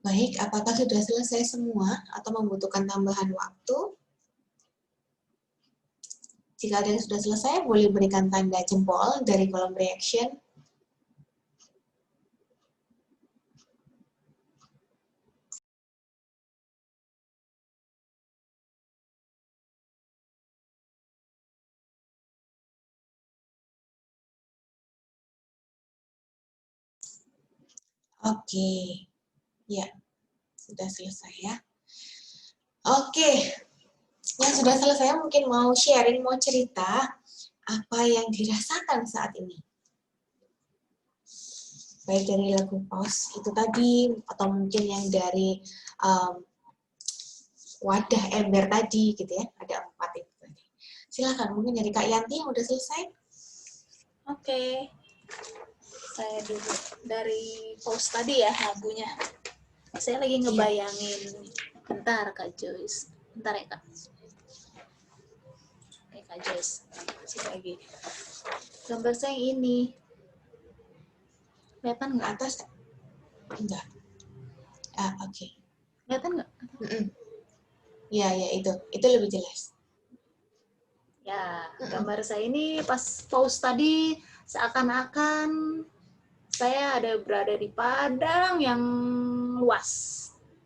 Baik, apakah sudah selesai semua atau membutuhkan tambahan waktu? Jika ada yang sudah selesai, boleh berikan tanda jempol dari kolom reaction. Oke, ya, sudah selesai ya. Oke, yang sudah selesai mungkin mau sharing, mau cerita apa yang dirasakan saat ini. Baik dari lagu Pause itu tadi, atau mungkin yang dari wadah ember tadi gitu ya. Ada 4 itu tadi. Silakan mungkin dari Kak Yanti yang udah selesai. Oke. Saya dulu dari post tadi ya lagunya. Saya lagi ngebayangin. Bentar Kak Joyce. Bentar ya Kak. Oke Kak Joyce. Masih lagi. Gambar saya yang ini. Kelihatan nggak? Atas? Enggak. Oke. Kelihatan nggak? Ya, itu lebih jelas. Ya, gambar saya ini pas post tadi seakan-akan saya berada di padang yang luas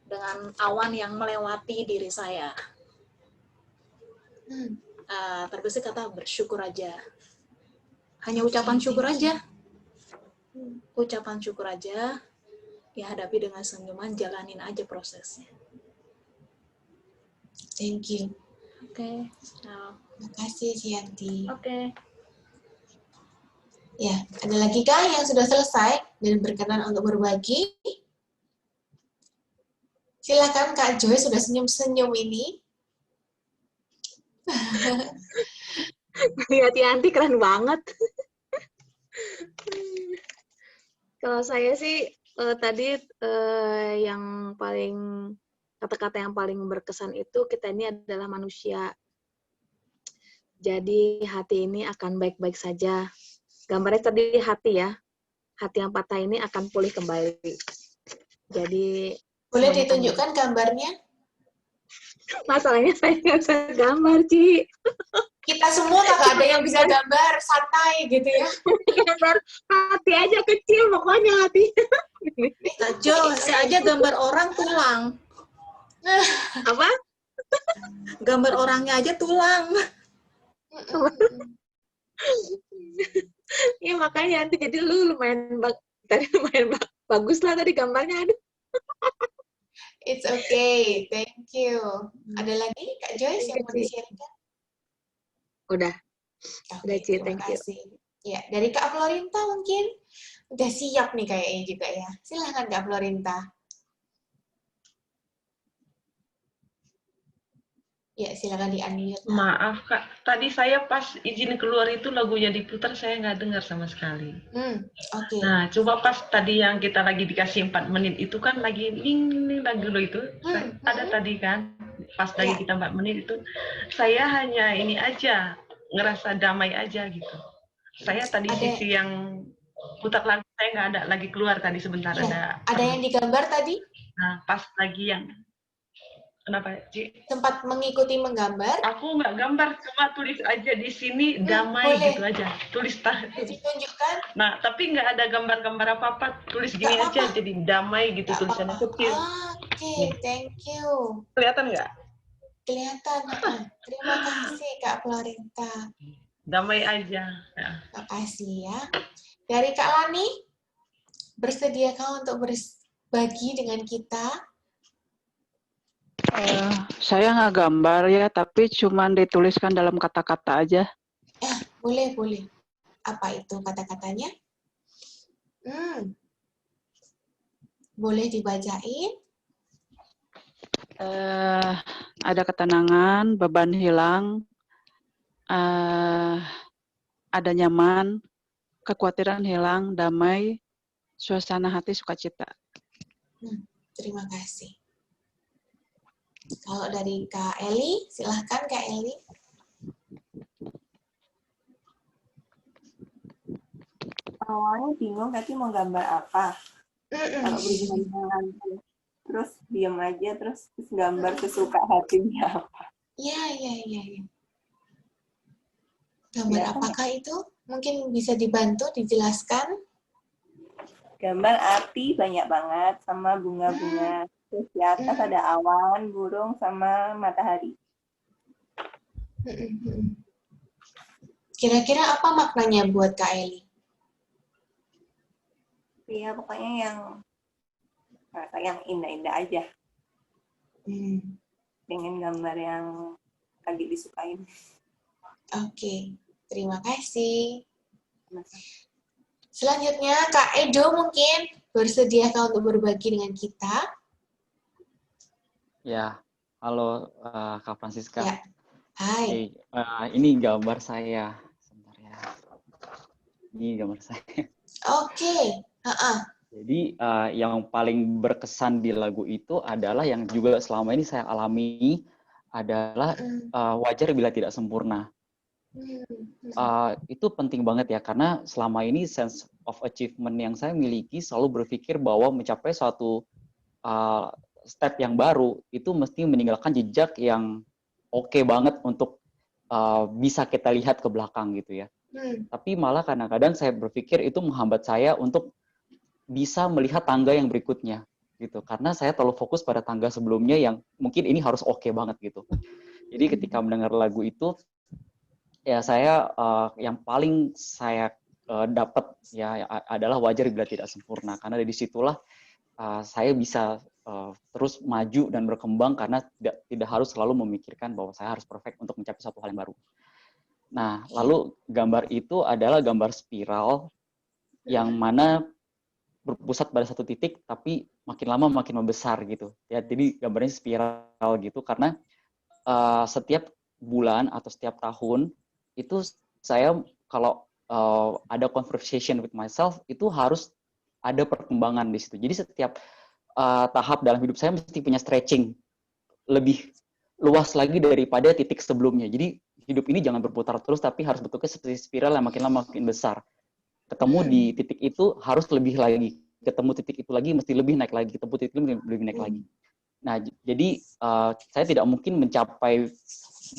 dengan awan yang melewati diri saya. Terbesit kata bersyukur aja. Hanya ucapan syukur aja. Ucapan syukur aja. Ya hadapi dengan senyuman, jalanin aja prosesnya. Thank you. Oke. Nah, Terima kasih, Yanti. oke. Ya, ada lagi kah yang sudah selesai dan berkenan untuk berbagi? Silakan Kak Joy, sudah senyum-senyum ini. Lihat Yanti keren banget. Kalau saya sih tadi yang paling kata-kata yang paling berkesan itu kita ini adalah manusia. Jadi hati ini akan baik-baik saja. Gambarnya tadi hati ya. Hati yang patah ini akan pulih kembali. Jadi boleh ditunjukkan gambarnya? Masalahnya saya nggak bisa gambar, Ci. Kita semua nggak ada yang bisa gambar, santai gitu ya. Gambar hati aja kecil, pokoknya hati. Jo, saya aja gambar orang tulang. Apa? Gambar orangnya aja tulang. Ya makanya nanti jadi lu lumayan bagus lah tadi gambarnya. Aduh. It's okay, thank you. Ada lagi Kak Joyce yang mau di-share-kan? Udah Ci, Terima thank you. kasih. Ya, dari Kak Florinta mungkin udah siap nih kayaknya juga ya. Silahkan Kak Florinta. Ya, silakan di-unmute. Maaf Kak, tadi saya pas izin keluar itu lagunya diputar, saya nggak dengar sama sekali. Oke. Nah, coba pas tadi yang kita lagi dikasih 4 menit itu kan lagi ning lagu lo itu, ada tadi kan, pas lagi kita 4 menit itu, saya hanya ini aja, ngerasa damai aja gitu. Saya tadi sisi yang putar lagu, saya nggak ada lagi keluar tadi sebentar Ya, ada yang digambar tadi? Nah, pas lagi yang kenapa, Ci? Sempat mengikuti menggambar? Aku nggak gambar, cuma tulis aja di sini damai boleh. gitu aja. Tulis Ditunjukkan? Nah, tapi nggak ada gambar-gambar apa-apa. Tulis gini aja, jadi damai gitu tulisannya kecil. Oke, thank you. Kelihatan nggak? Kelihatan. Terima kasih Kak Florinta. Damai aja. Ya. Terima kasih ya. Dari Kak Lani, bersediakah untuk berbagi dengan kita? Saya nggak gambar ya, tapi cuma dituliskan dalam kata-kata aja. Boleh. Apa itu kata-katanya? Boleh dibacain? Ada ketenangan, beban hilang, ada nyaman, kekhawatiran hilang, damai, suasana hati sukacita. Terima kasih. Kalau dari Kak Eli, silahkan Kak Eli. Awalnya bingung tadi mau gambar apa. Kalau berhubungan dengan terus diam aja, terus gambar sesuka hatinya apa. Iya. Gambar apakah itu? Mungkin bisa dibantu, dijelaskan? Gambar api banyak banget, sama bunga-bunga. Terus di atas ada awan, burung, sama matahari. Kira-kira apa maknanya buat Kak Eli? Ya, pokoknya yang indah-indah aja. Pengen gambar yang lagi disukain. Oke, terima kasih. Selanjutnya, Kak Edo mungkin bersediakah untuk berbagi dengan kita? Ya, Halo Kak Francisca. Ya. Hai. Ini gambar saya. Sebentar ya. Ini gambar saya. Oke. Jadi yang paling berkesan di lagu itu adalah yang juga selama ini saya alami adalah wajar bila tidak sempurna. Itu penting banget ya, karena selama ini sense of achievement yang saya miliki selalu berpikir bahwa mencapai suatu step yang baru itu mesti meninggalkan jejak yang oke banget untuk bisa kita lihat ke belakang gitu ya. Tapi malah kadang-kadang saya berpikir itu menghambat saya untuk bisa melihat tangga yang berikutnya gitu, karena saya terlalu fokus pada tangga sebelumnya yang mungkin ini harus oke banget gitu. Jadi ketika mendengar lagu itu ya saya yang paling saya dapat ya adalah wajar bila tidak sempurna, karena dari situlah saya bisa terus maju dan berkembang karena tidak harus selalu memikirkan bahwa saya harus perfect untuk mencapai satu hal yang baru. Nah, lalu gambar itu adalah gambar spiral yang mana berpusat pada satu titik tapi makin lama makin membesar gitu. Ya, jadi gambarnya spiral gitu karena setiap bulan atau setiap tahun itu saya kalau ada conversation with myself itu harus ada perkembangan di situ. Jadi setiap tahap dalam hidup saya mesti punya stretching lebih luas lagi daripada titik sebelumnya. Jadi hidup ini jangan berputar terus, tapi harus bentuknya seperti spiral yang makin lama makin besar. Ketemu di titik itu harus lebih lagi. Ketemu titik itu lagi mesti lebih naik lagi. Ketemu titik itu lebih naik lagi. Nah, jadi saya tidak mungkin mencapai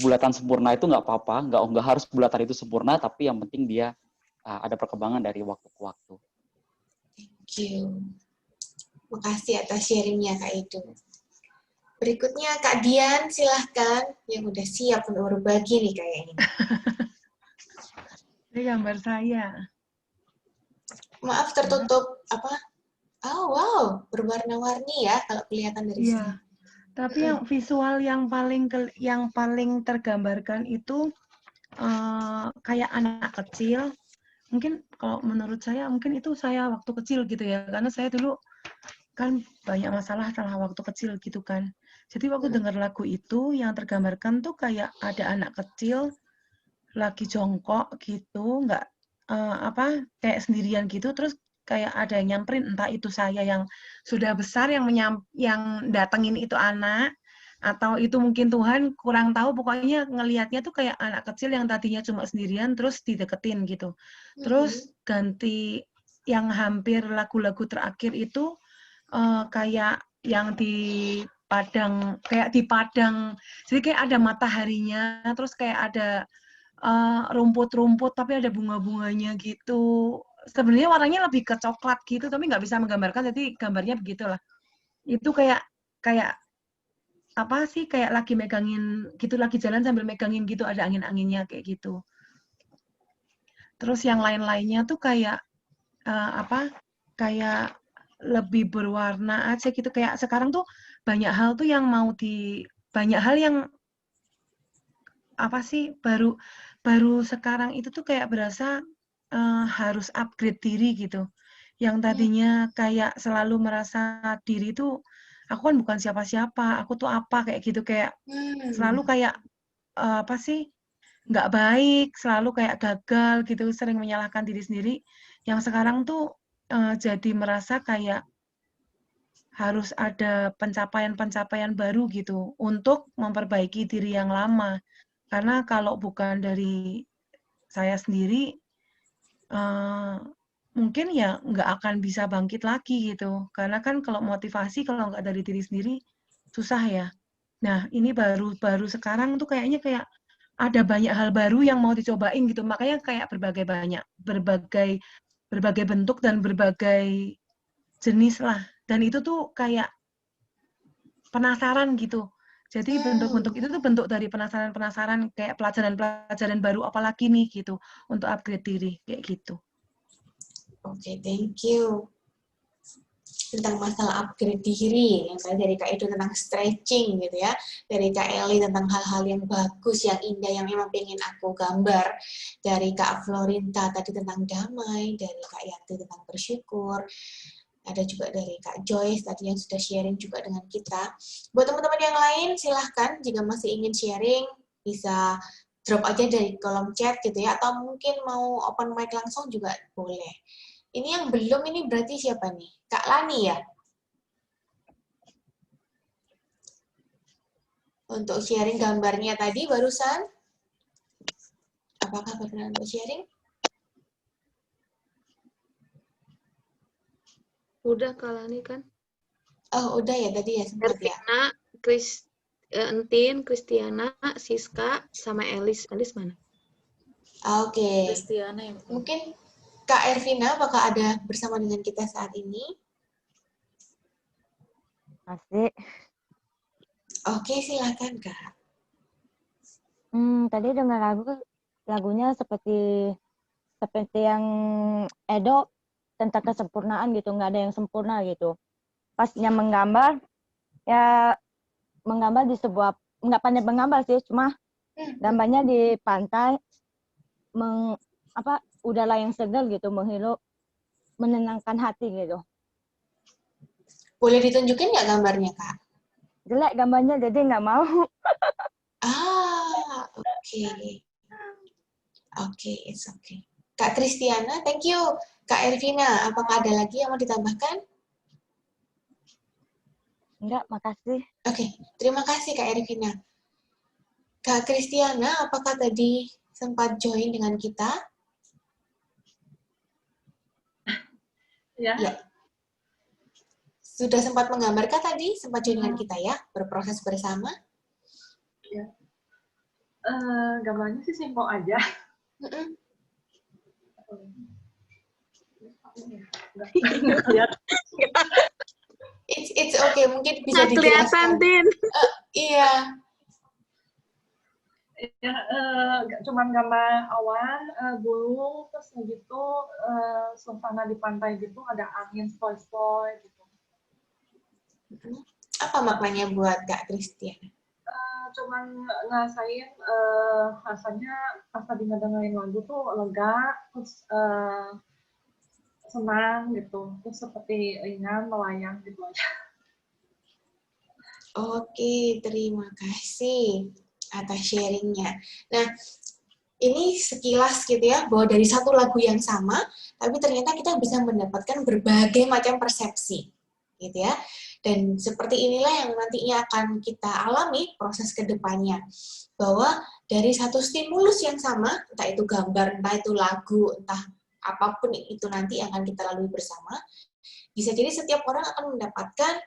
bulatan sempurna itu nggak apa-apa. Nggak harus bulatan itu sempurna, tapi yang penting dia ada perkembangan dari waktu ke waktu. Thank you. Makasih atas sharingnya Kak Edo. Berikutnya Kak Dian, silahkan. Yang udah siap untuk berbagi nih kayaknya. Ini gambar saya. Maaf tertutup apa? Oh wow, berwarna-warni ya kalau kelihatan dari sini. Tapi yang visual yang paling tergambarkan itu kayak anak kecil. Mungkin kalau menurut saya mungkin itu saya waktu kecil gitu ya, karena saya dulu kan banyak masalah setelah waktu kecil gitu kan. Jadi waktu dengar lagu itu yang tergambarkan tuh kayak ada anak kecil lagi jongkok gitu, nggak kayak sendirian gitu, terus kayak ada yang nyamperin, entah itu saya yang sudah besar yang datengin itu anak, atau itu mungkin Tuhan, kurang tahu, pokoknya ngelihatnya tuh kayak anak kecil yang tadinya cuma sendirian terus dideketin gitu. Terus ganti yang hampir lagu-lagu terakhir itu kayak yang di padang, jadi kayak ada mataharinya, terus kayak ada rumput-rumput tapi ada bunga-bunganya gitu. Sebenarnya warnanya lebih ke coklat gitu, tapi nggak bisa menggambarkan, jadi gambarnya begitulah. Itu kayak apa sih, kayak lagi megangin gitu, lagi jalan sambil megangin gitu, ada angin-anginnya kayak gitu. Terus yang lain-lainnya tuh kayak kayak lebih berwarna aja gitu, kayak sekarang tuh banyak hal tuh yang banyak hal yang baru sekarang itu tuh kayak berasa harus upgrade diri gitu. Yang tadinya kayak selalu merasa diri tuh aku kan bukan siapa-siapa, aku tuh apa kayak gitu, kayak selalu kayak nggak baik, selalu kayak gagal gitu, sering menyalahkan diri sendiri. Yang sekarang tuh jadi merasa kayak harus ada pencapaian-pencapaian baru gitu untuk memperbaiki diri yang lama. Karena kalau bukan dari saya sendiri, mungkin ya nggak akan bisa bangkit lagi gitu. Karena kan kalau motivasi kalau nggak dari diri sendiri susah ya. Nah ini baru sekarang tuh kayaknya kayak ada banyak hal baru yang mau dicobain gitu. Makanya kayak berbagai bentuk dan berbagai jenis lah. Dan itu tuh kayak penasaran gitu. Jadi bentuk-bentuk itu tuh bentuk dari penasaran-penasaran, kayak pelajaran-pelajaran baru apalagi nih gitu untuk upgrade diri kayak gitu. Oke, thank you. Tentang masalah upgrade diri, yang tadi dari Kak Edo tentang stretching gitu ya, dari Kak Eli tentang hal-hal yang bagus, yang indah, yang memang pengen aku gambar, dari Kak Florinta tadi tentang damai, dari Kak Yanti tentang bersyukur. Ada juga dari Kak Joyce tadi yang sudah sharing juga dengan kita. Buat teman-teman yang lain, silahkan jika masih ingin sharing, bisa drop aja dari kolom chat gitu ya, atau mungkin mau open mic langsung juga boleh. Ini yang belum, ini berarti siapa nih? Kak Lani ya? Untuk sharing gambarnya tadi barusan. Apakah berkenan untuk sharing? Udah Kalani kan? Oh, udah ya tadi ya sempat ya. Ervina, Entin, Kristiana, Siska, sama Elis. Elis mana? Oke. Kristiana yang Mungkin Kak Ervina, apakah ada bersama dengan kita saat ini? Masih. Oke, silakan Kak. Tadi dengar lagunya seperti yang Edo tentang kesempurnaan gitu, nggak ada yang sempurna gitu. Pasnya menggambar, ya menggambar di sebuah, nggak pandai menggambar sih, cuma gambarnya di pantai, udara yang segar gitu, menghirup, menenangkan hati gitu. Boleh ditunjukin nggak gambarnya Kak? Jelek gambarnya, jadi nggak mau. Oke. Oke, it's okay. Kak Kristiana, thank you. Kak Ervina, apakah ada lagi yang mau ditambahkan? Enggak, makasih. Oke, terima kasih Kak Ervina. Kak Kristiana, apakah tadi sempat join dengan kita? Ya. Ya. Sudah sempat menggambarkan tadi, sempat join dengan kita ya, berproses bersama? Ya. Gambarnya sih simpel aja. It's okay, mungkin bisa kelihatan, dijelaskan. Tin. Iya. Ya, cuman gambar awan, burung, terus gitu suasana di pantai gitu, ada angin sepoi-sepoi gitu. Apa maknanya buat Kak Kristiana? Cuman ngerasain rasanya pas tadi ngedengerin lagu tuh lega, terus senang gitu, terus seperti ringan melayang gitu aja. Oke, terima kasih atas sharingnya. Nah, ini sekilas gitu ya, bahwa dari satu lagu yang sama, tapi ternyata kita bisa mendapatkan berbagai macam persepsi, gitu ya. Dan seperti inilah yang nantinya akan kita alami proses kedepannya. Bahwa dari satu stimulus yang sama, entah itu gambar, entah itu lagu, entah apapun itu nanti yang akan kita lalui bersama, bisa jadi setiap orang akan mendapatkan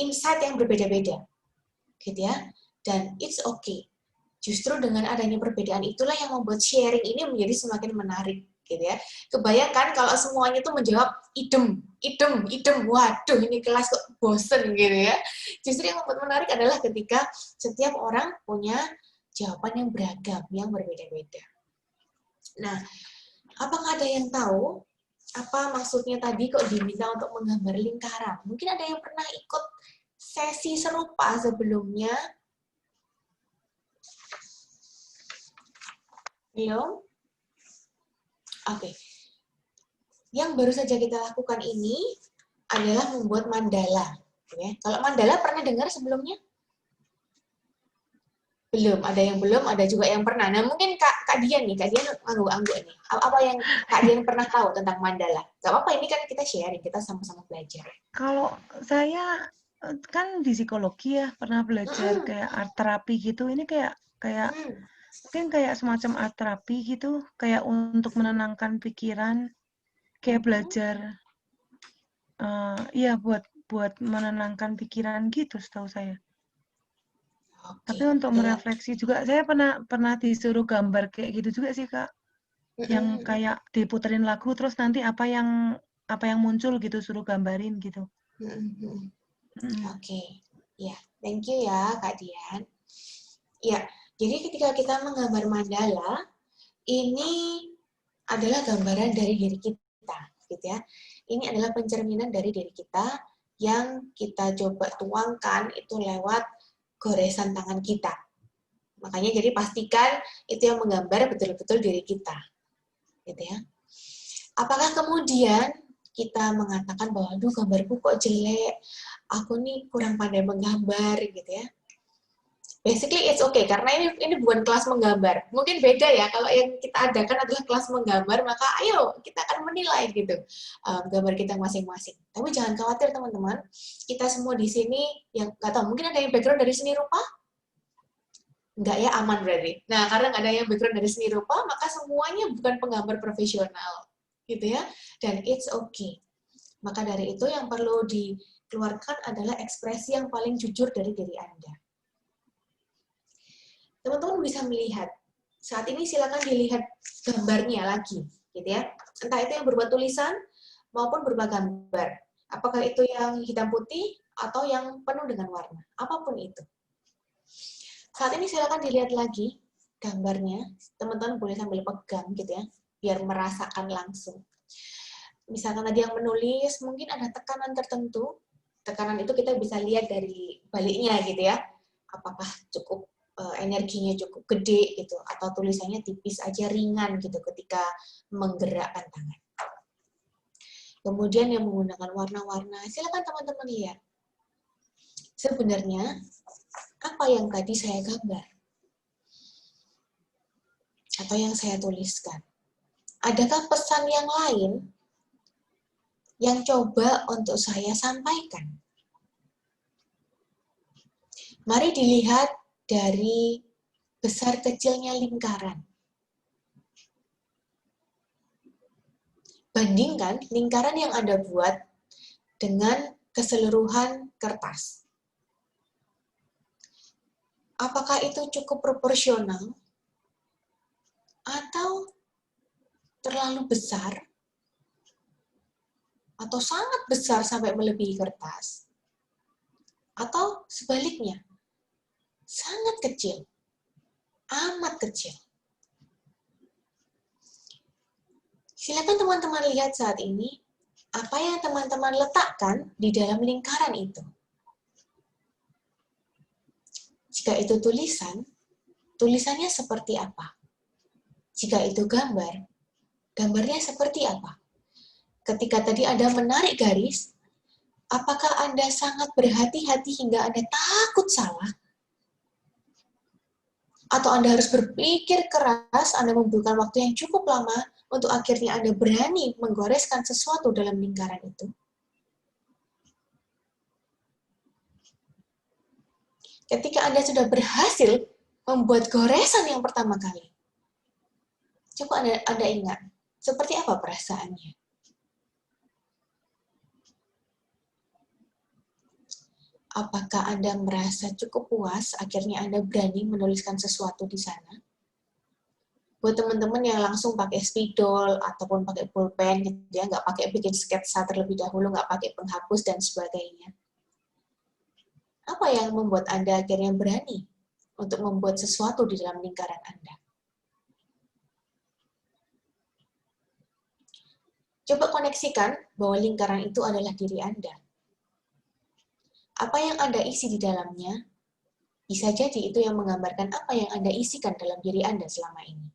insight yang berbeda-beda, gitu ya. Dan it's okay. Justru dengan adanya perbedaan itulah yang membuat sharing ini menjadi semakin menarik, gitu ya. Kebayangkan kalau semuanya tuh menjawab idem. Waduh, ini kelas kok bosen gitu ya. Justru yang membuat menarik adalah ketika setiap orang punya jawaban yang beragam, yang berbeda-beda. Nah, apakah ada yang tahu apa maksudnya tadi kok diminta untuk menggambar lingkaran? Mungkin ada yang pernah ikut sesi serupa sebelumnya? Belum? Oke. Yang baru saja kita lakukan ini adalah membuat mandala. Ya. Kalau mandala pernah dengar sebelumnya? Belum, ada yang belum, ada juga yang pernah. Nah mungkin Kak Dian nih, Kak Dian angguk-angguk nih. Apa yang Kak Dian pernah tahu tentang mandala? Gak apa-apa, ini kan kita sharing, kita sama-sama belajar. Kalau saya kan di psikologi ya, pernah belajar kayak art terapi gitu. Ini kayak mungkin kayak semacam art terapi gitu, kayak untuk menenangkan pikiran, kayak belajar, ya buat menenangkan pikiran gitu, setahu saya. Tapi untuk merefleksi juga, saya pernah disuruh gambar kayak gitu juga sih Kak, yang kayak diputerin lagu terus nanti apa yang muncul gitu, suruh gambarin gitu. Oke, ya, thank you ya Kak Dian. Ya, jadi ketika kita menggambar mandala, ini adalah gambaran dari diri kita, gitu ya. Ini adalah pencerminan dari diri kita yang kita coba tuangkan itu lewat goresan tangan kita. Makanya jadi pastikan itu yang menggambar betul-betul diri kita, gitu ya. Apakah kemudian kita mengatakan bahwa, aduh gambarku kok jelek, aku nih kurang pandai menggambar gitu ya. Basically it's okay, karena ini bukan kelas menggambar. Mungkin beda ya, kalau yang kita adakan adalah kelas menggambar, maka ayo kita akan menilai gitu gambar kita masing-masing. Tapi jangan khawatir teman-teman, kita semua di sini yang nggak tahu, mungkin ada yang background dari seni rupa? Enggak ya, aman berarti. Nah, karena nggak ada yang background dari seni rupa, maka semuanya bukan penggambar profesional, gitu ya. Dan it's okay. Maka dari itu yang perlu dikeluarkan adalah ekspresi yang paling jujur dari diri Anda. Teman-teman bisa melihat. Saat ini silakan dilihat gambarnya lagi, gitu ya. Entah itu yang berupa tulisan maupun berupa gambar. Apakah itu yang hitam putih atau yang penuh dengan warna, apapun itu. Saat ini silakan dilihat lagi gambarnya. Teman-teman boleh sambil pegang, gitu ya, biar merasakan langsung. Misalkan tadi yang menulis, mungkin ada tekanan tertentu. Tekanan itu kita bisa lihat dari baliknya, gitu ya. Apakah cukup energinya cukup gede gitu, atau tulisannya tipis aja, ringan gitu ketika menggerakkan tangan. Kemudian yang menggunakan warna-warna, silakan teman-teman lihat. Sebenarnya apa yang tadi saya gambar atau yang saya tuliskan? Adakah pesan yang lain yang coba untuk saya sampaikan? Mari dilihat dari besar kecilnya lingkaran. Bandingkan lingkaran yang Anda buat dengan keseluruhan kertas. Apakah itu cukup proporsional? Atau terlalu besar? Atau sangat besar sampai melebihi kertas? Atau sebaliknya? Sangat kecil, amat kecil. Silakan teman-teman lihat saat ini, apa yang teman-teman letakkan di dalam lingkaran itu. Jika itu tulisan, tulisannya seperti apa? Jika itu gambar, gambarnya seperti apa? Ketika tadi Anda menarik garis, apakah Anda sangat berhati-hati hingga Anda takut salah? Atau Anda harus berpikir keras, Anda membutuhkan waktu yang cukup lama untuk akhirnya Anda berani menggoreskan sesuatu dalam lingkaran itu? Ketika Anda sudah berhasil membuat goresan yang pertama kali, coba Anda ingat, seperti apa perasaannya? Apakah Anda merasa cukup puas akhirnya Anda berani menuliskan sesuatu di sana? Buat teman-teman yang langsung pakai spidol ataupun pakai pulpen, gitu ya, nggak pakai bikin sketsa terlebih dahulu, nggak pakai penghapus dan sebagainya. Apa yang membuat Anda akhirnya berani untuk membuat sesuatu di dalam lingkaran Anda? Coba koneksikan bahwa lingkaran itu adalah diri Anda. Apa yang Anda isi di dalamnya, bisa jadi itu yang menggambarkan apa yang Anda isikan dalam diri Anda selama ini.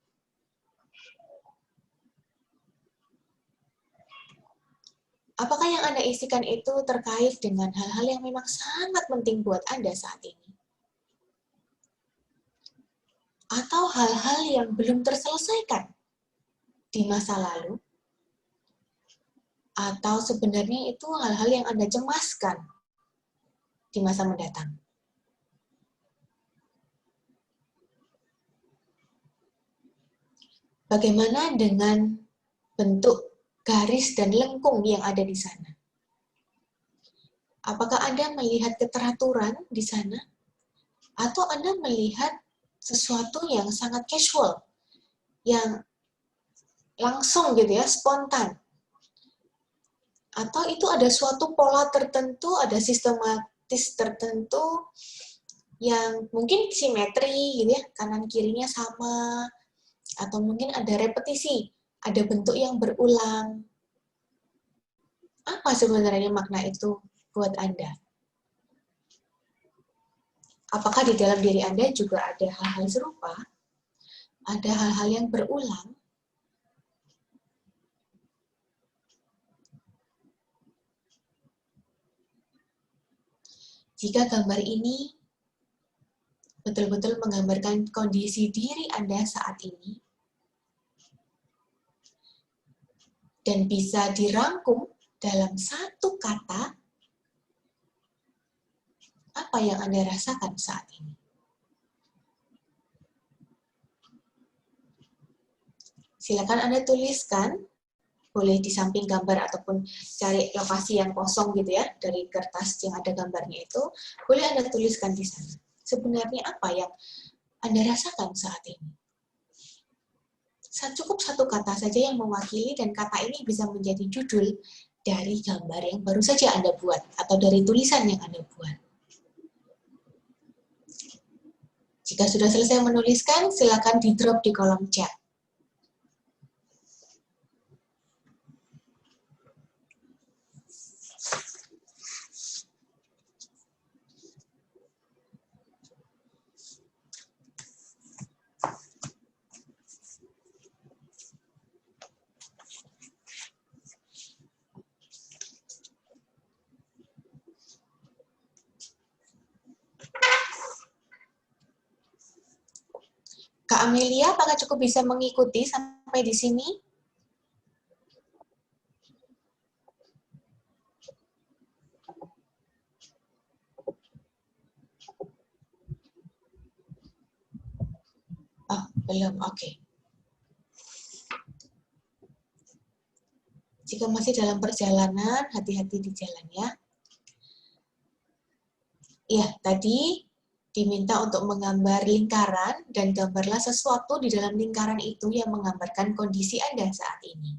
Apakah yang Anda isikan itu terkait dengan hal-hal yang memang sangat penting buat Anda saat ini? Atau hal-hal yang belum terselesaikan di masa lalu? Atau sebenarnya itu hal-hal yang Anda cemaskan di masa mendatang? Bagaimana dengan bentuk garis dan lengkung yang ada di sana? Apakah Anda melihat keteraturan di sana? Atau Anda melihat sesuatu yang sangat casual, yang langsung gitu ya, spontan? Atau itu ada suatu pola tertentu, ada sistematis tertentu yang mungkin simetri gitu ya, kanan kirinya sama, atau mungkin ada repetisi, ada bentuk yang berulang. Apa sebenarnya makna itu buat Anda? Apakah di dalam diri Anda juga ada hal-hal serupa? Ada hal-hal yang berulang? Jika gambar ini betul-betul menggambarkan kondisi diri Anda saat ini, dan bisa dirangkum dalam satu kata, apa yang Anda rasakan saat ini? Silakan Anda tuliskan, boleh di samping gambar ataupun cari lokasi yang kosong gitu ya, dari kertas yang ada gambarnya itu, boleh Anda tuliskan di sana. Sebenarnya apa yang Anda rasakan saat ini? Cukup satu kata saja yang mewakili, dan kata ini bisa menjadi judul dari gambar yang baru saja Anda buat, atau dari tulisan yang Anda buat. Jika sudah selesai menuliskan, silakan di-drop di kolom chat. Kak Amelia, apakah cukup bisa mengikuti sampai di sini? Oh, belum, oke. Jika masih dalam perjalanan, hati-hati di jalan ya. Ya, tadi diminta untuk menggambar lingkaran, dan gambarlah sesuatu di dalam lingkaran itu yang menggambarkan kondisi Anda saat ini.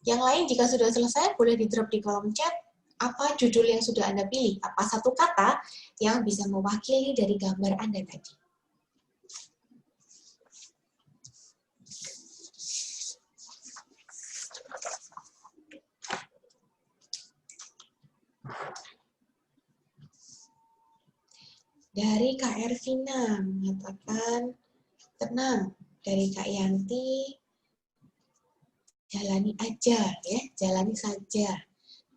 Yang lain jika sudah selesai, boleh di-drop di kolom chat apa judul yang sudah Anda pilih, apa satu kata yang bisa mewakili dari gambar Anda tadi. Dari Kak Ervina mengatakan tenang. Dari Kak Yanti, jalani aja ya, jalani saja.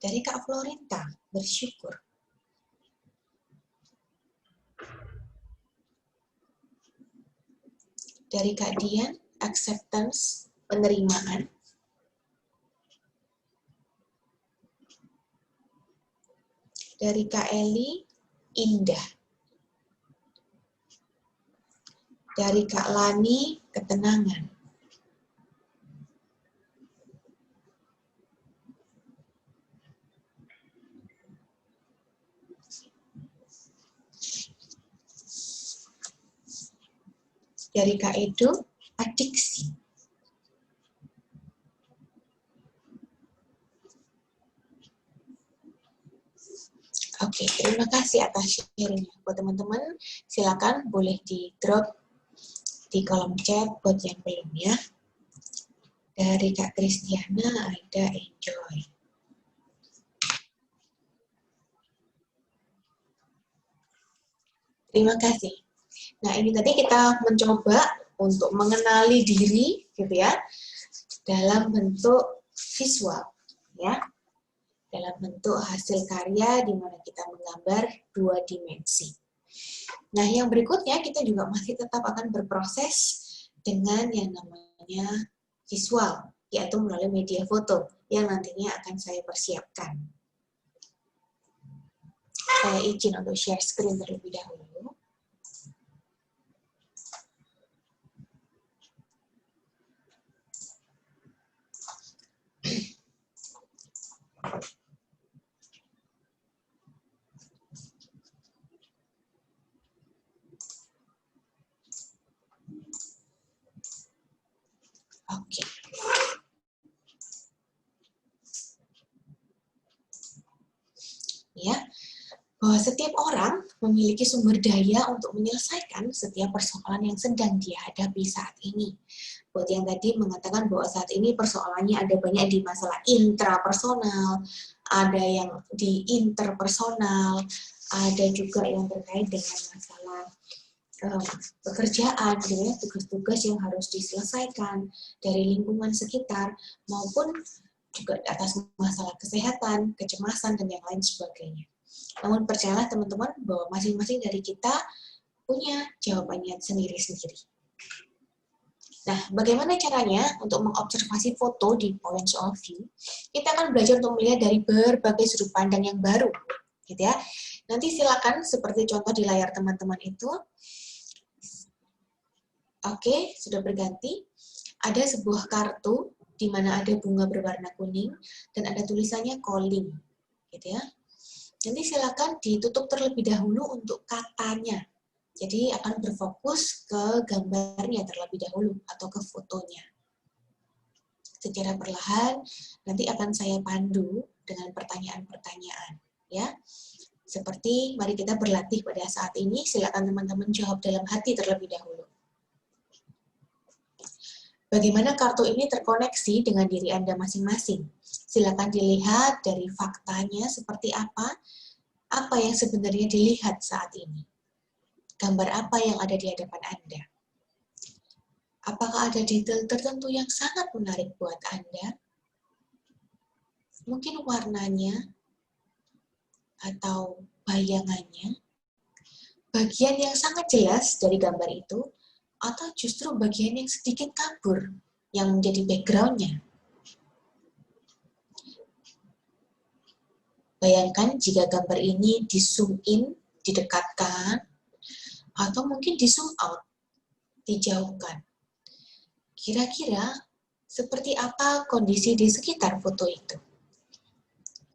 Dari Kak Florinta, bersyukur. Dari Kak Dian, acceptance, penerimaan. Dari Kak Eli, indah. Dari Kak Lani, ketenangan. Dari Kak Edo, adiksi. Oke, terima kasih atas sharing-nya. Buat teman-teman, silakan boleh di-drop di kolom chat buat yang belum ya. Dari Kak Kristiana ada enjoy. Terima kasih. Nah, ini tadi kita mencoba untuk mengenali diri gitu ya, dalam bentuk visual ya. Dalam bentuk hasil karya di mana kita menggambar 2 dimensi. Nah, yang berikutnya kita juga masih tetap akan berproses dengan yang namanya visual, yaitu melalui media foto yang nantinya akan saya persiapkan. Saya izin untuk share screen terlebih dahulu. Oke. Ya, bahwa setiap orang memiliki sumber daya untuk menyelesaikan setiap persoalan yang sedang dia hadapi saat ini. Buat yang tadi mengatakan bahwa saat ini persoalannya ada banyak di masalah intrapersonal, ada yang di interpersonal, ada juga yang terkait dengan masalah pekerjaan, tugas-tugas yang harus diselesaikan dari lingkungan sekitar, maupun juga atas masalah kesehatan, kecemasan, dan yang lain sebagainya. Namun percayalah teman-teman bahwa masing-masing dari kita punya jawabannya sendiri-sendiri. Nah, bagaimana caranya untuk mengobservasi foto di points of view? Kita akan belajar untuk melihat dari berbagai sudut pandang yang baru, gitu ya. Nanti silakan seperti contoh di layar teman-teman itu. Oke, sudah berganti. Ada sebuah kartu di mana ada bunga berwarna kuning dan ada tulisannya calling, gitu ya. Nanti silakan ditutup terlebih dahulu untuk katanya. Jadi akan berfokus ke gambarnya terlebih dahulu atau ke fotonya. Secara perlahan nanti akan saya pandu dengan pertanyaan-pertanyaan, ya. Seperti mari kita berlatih pada saat ini. Silakan teman-teman jawab dalam hati terlebih dahulu. Bagaimana kartu ini terkoneksi dengan diri Anda masing-masing? Silakan dilihat dari faktanya seperti apa yang sebenarnya dilihat saat ini. Gambar apa yang ada di hadapan Anda? Apakah ada detail tertentu yang sangat menarik buat Anda? Mungkin warnanya atau bayangannya, bagian yang sangat jelas dari gambar itu, atau justru bagian yang sedikit kabur, yang menjadi background-nya. Bayangkan jika gambar ini di-zoom in, didekatkan, atau mungkin di-zoom out, dijauhkan. Kira-kira seperti apa kondisi di sekitar foto itu?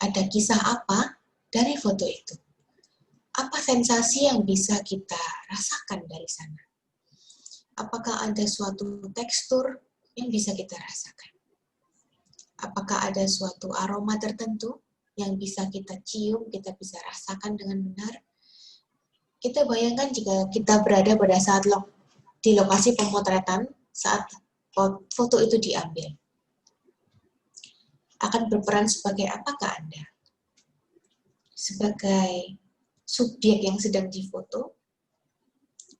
Ada kisah apa dari foto itu? Apa sensasi yang bisa kita rasakan dari sana? Apakah ada suatu tekstur yang bisa kita rasakan? Apakah ada suatu aroma tertentu yang bisa kita cium, kita bisa rasakan dengan benar? Kita bayangkan jika kita berada pada saat di lokasi pemotretan saat foto itu diambil. Akan berperan sebagai apakah Anda? Sebagai subjek yang sedang difoto?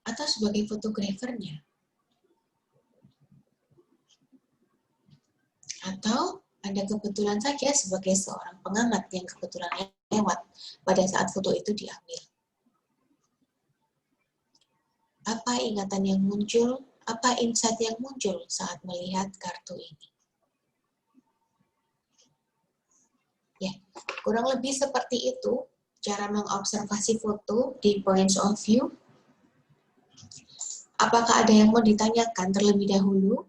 Atau sebagai fotografernya? Atau Anda kebetulan saja sebagai seorang pengamat yang kebetulan lewat pada saat foto itu diambil. Apa ingatan yang muncul, apa insight yang muncul saat melihat kartu ini? Ya, kurang lebih seperti itu cara mengobservasi foto di points of view. Apakah ada yang mau ditanyakan terlebih dahulu?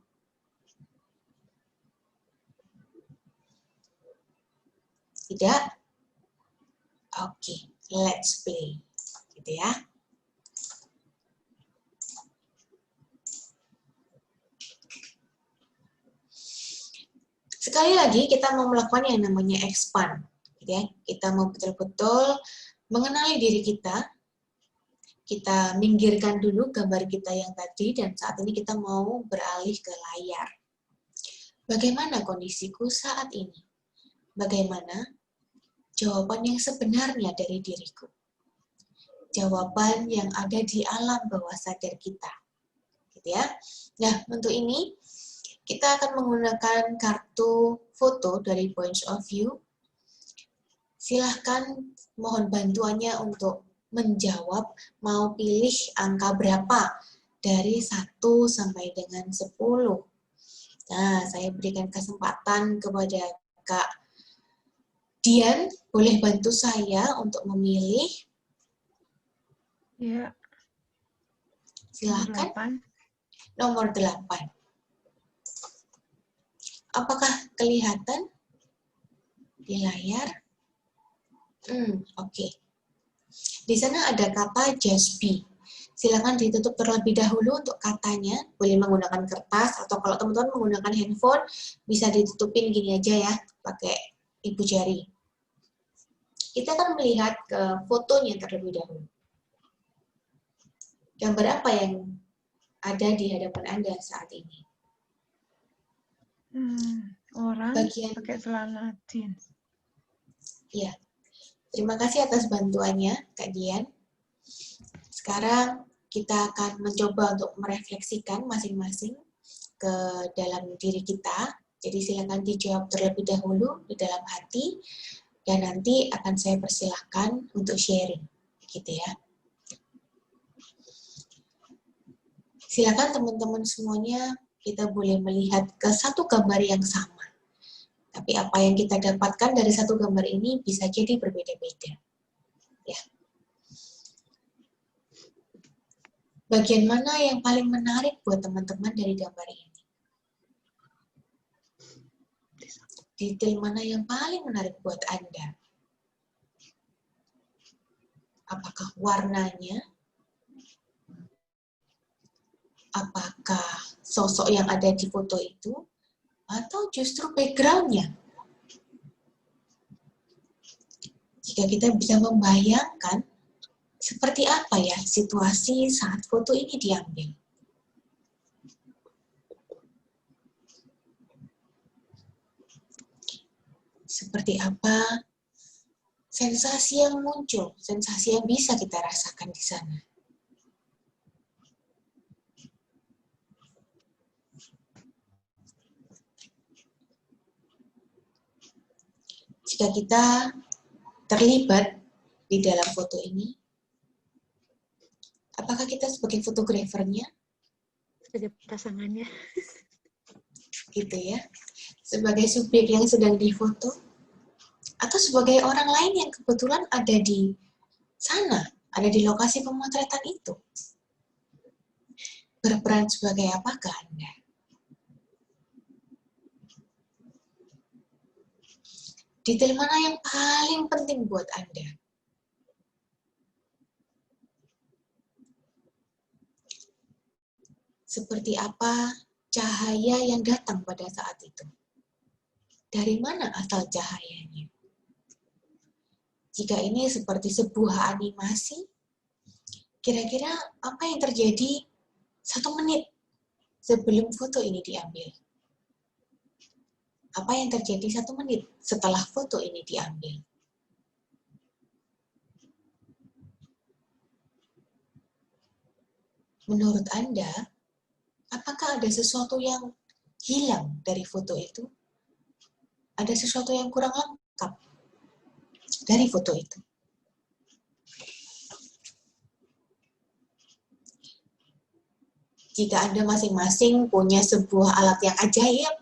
Tidak? Oke, let's play. Gitu ya. Sekali lagi kita mau melakukan yang namanya expand. Gitu ya. Kita mau betul-betul mengenali diri kita. Kita minggirkan dulu gambar kita yang tadi, dan saat ini kita mau beralih ke layar. Bagaimana kondisiku saat ini? Bagaimana jawaban yang sebenarnya dari diriku? Jawaban yang ada di alam bawah sadar kita. Gitu ya. Nah, untuk ini, kita akan menggunakan kartu foto dari points of view. Silahkan mohon bantuannya untuk menjawab, mau pilih angka berapa dari 1 sampai dengan 10. Nah, saya berikan kesempatan kepada Kak Dian, boleh bantu saya untuk memilih? Ya. Silahkan. Nomor 8. Apakah kelihatan di layar? Oke. Di sana ada kata just be. Silakan ditutup terlebih dahulu untuk katanya. Boleh menggunakan kertas, atau kalau teman-teman menggunakan handphone, bisa ditutupin gini aja ya, pakai ibu jari. Kita akan melihat ke fotonya terlebih dahulu. Gambar apa yang ada di hadapan Anda saat ini? Orang pakai celana jeans. Iya. Terima kasih atas bantuannya, Kak Dian. Sekarang kita akan mencoba untuk merefleksikan masing-masing ke dalam diri kita. Jadi silakan dijawab terlebih dahulu di dalam hati, dan nanti akan saya persilahkan untuk sharing, gitu ya. Silakan teman-teman semuanya, kita boleh melihat ke satu gambar yang sama. Tapi apa yang kita dapatkan dari satu gambar ini bisa jadi berbeda-beda. Ya. Bagian mana yang paling menarik buat teman-teman dari gambar ini? Detail mana yang paling menarik buat Anda? Apakah warnanya? Apakah sosok yang ada di foto itu? Atau justru background-nya? Jika kita bisa membayangkan seperti apa ya situasi saat foto ini diambil. Seperti apa sensasi yang muncul, sensasi yang bisa kita rasakan di sana. Jika kita terlibat di dalam foto ini, apakah kita sebagai fotografernya? Sebagai pasangannya. Gitu ya. Sebagai subjek yang sedang difoto, atau sebagai orang lain yang kebetulan ada di sana, ada di lokasi pemotretan itu. Berperan sebagai apakah Anda? Detail mana yang paling penting buat Anda? Seperti apa cahaya yang datang pada saat itu? Dari mana asal cahayanya? Jika ini seperti sebuah animasi, kira-kira apa yang terjadi 1 menit sebelum foto ini diambil? Apa yang terjadi 1 menit setelah foto ini diambil? Menurut Anda, apakah ada sesuatu yang hilang dari foto itu? Ada sesuatu yang kurang lengkap dari foto itu? Jika Anda masing-masing punya sebuah alat yang ajaib,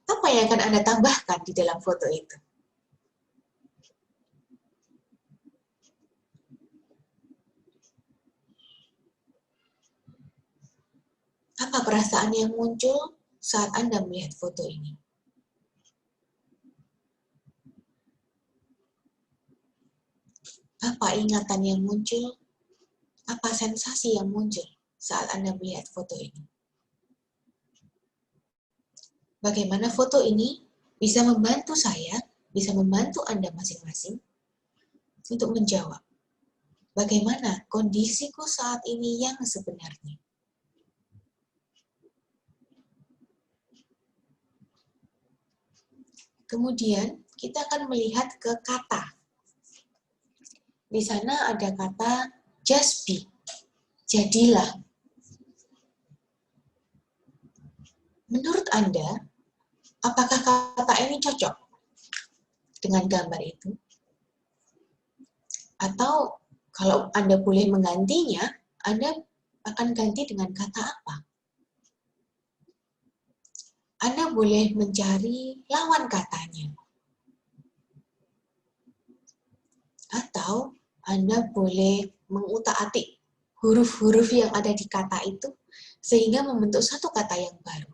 apa yang akan Anda tambahkan di dalam foto itu? Apa perasaan yang muncul saat Anda melihat foto ini? Apa ingatan yang muncul? Apa sensasi yang muncul saat Anda melihat foto ini? Bagaimana foto ini bisa membantu saya, bisa membantu Anda masing-masing untuk menjawab, bagaimana kondisiku saat ini yang sebenarnya? Kemudian kita akan melihat ke kata. Di sana ada kata just be, jadilah. Menurut Anda, apakah kata ini cocok dengan gambar itu? Atau kalau Anda boleh menggantinya, Anda akan ganti dengan kata apa? Anda boleh mencari lawan katanya. Atau Anda boleh mengutak-atik huruf-huruf yang ada di kata itu sehingga membentuk satu kata yang baru.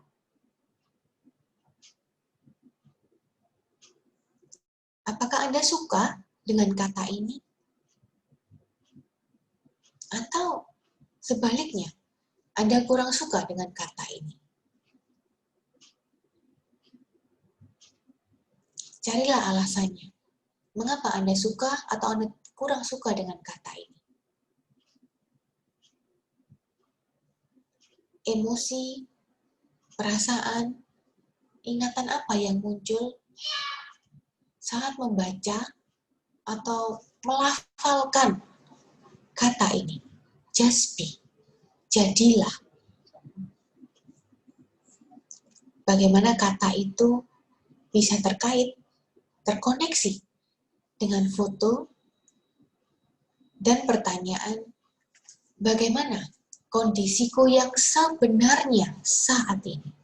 Apakah Anda suka dengan kata ini? Atau sebaliknya, Anda kurang suka dengan kata ini? Carilah alasannya. Mengapa Anda suka atau Anda kurang suka dengan kata ini? Emosi, perasaan, ingatan apa yang muncul saat membaca atau melafalkan kata ini? Just be, jadilah. bagaimana kata itu bisa terkoneksi dengan foto dan pertanyaan, bagaimana kondisiku yang sebenarnya saat ini.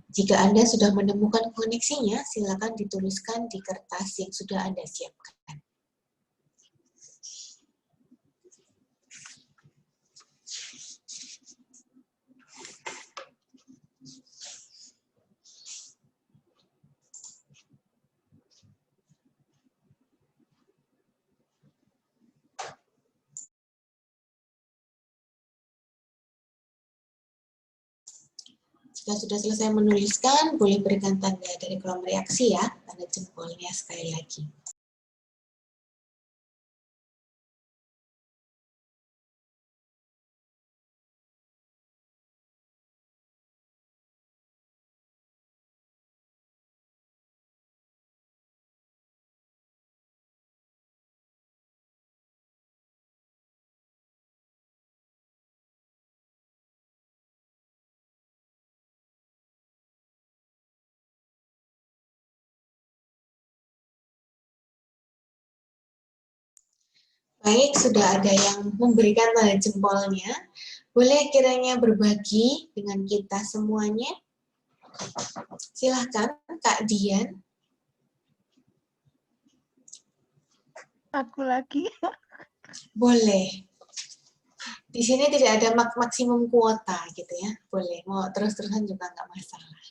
Jika Anda sudah menemukan koneksinya, silakan dituliskan di kertas yang sudah Anda siapkan. Jika sudah selesai menuliskan, boleh berikan tanda dari kolom reaksi ya, tanda jempolnya sekali lagi. Baik, sudah ada yang memberikan tanda jempolnya. Boleh kiranya berbagi dengan kita semuanya? Silahkan, Kak Dian. Aku lagi. Boleh. Di sini tidak ada maksimum kuota gitu ya. Boleh, mau terus-terusan juga nggak masalah.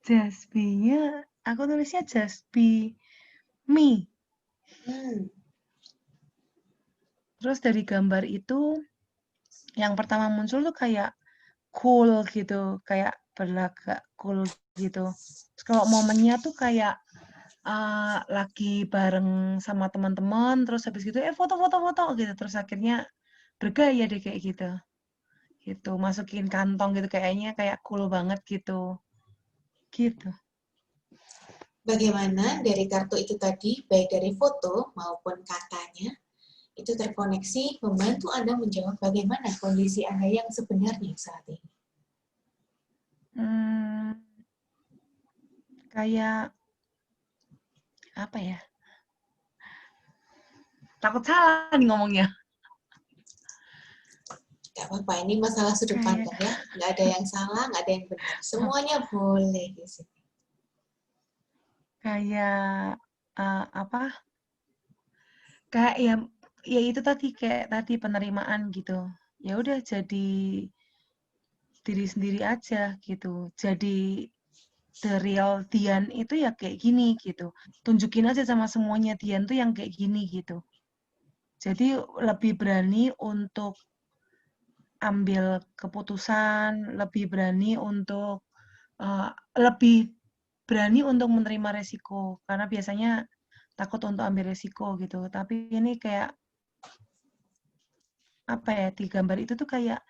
Just be-nya, aku tulisnya just be me. Terus dari gambar itu, yang pertama muncul tuh kayak cool gitu, kayak berlagak cool gitu. Terus kalau momennya tuh kayak lagi bareng sama teman-teman, terus habis gitu, foto-foto gitu. Terus akhirnya bergaya deh kayak gitu. Gitu, masukin kantong gitu, kayaknya kayak cool banget gitu. Gitu. Bagaimana dari kartu itu tadi, baik dari foto maupun katanya, itu terkoneksi membantu Anda menjawab bagaimana kondisi Anda yang sebenarnya saat ini. Kayak apa ya? Takut salah nih ngomongnya. Gak apa-apa, ini masalah sudut pandang ya. Nggak ada yang salah, nggak ada yang benar. Semuanya boleh di sini. Kayak apa? Kayak ya itu tadi, kayak tadi penerimaan gitu. Ya udah jadi diri sendiri aja gitu. Jadi the real Dian itu ya kayak gini gitu. Tunjukin aja sama semuanya Dian tuh yang kayak gini gitu. Jadi lebih berani untuk ambil keputusan, lebih berani untuk menerima resiko, karena biasanya takut untuk ambil resiko gitu. Tapi ini kayak apa ya, di gambar itu tuh kayak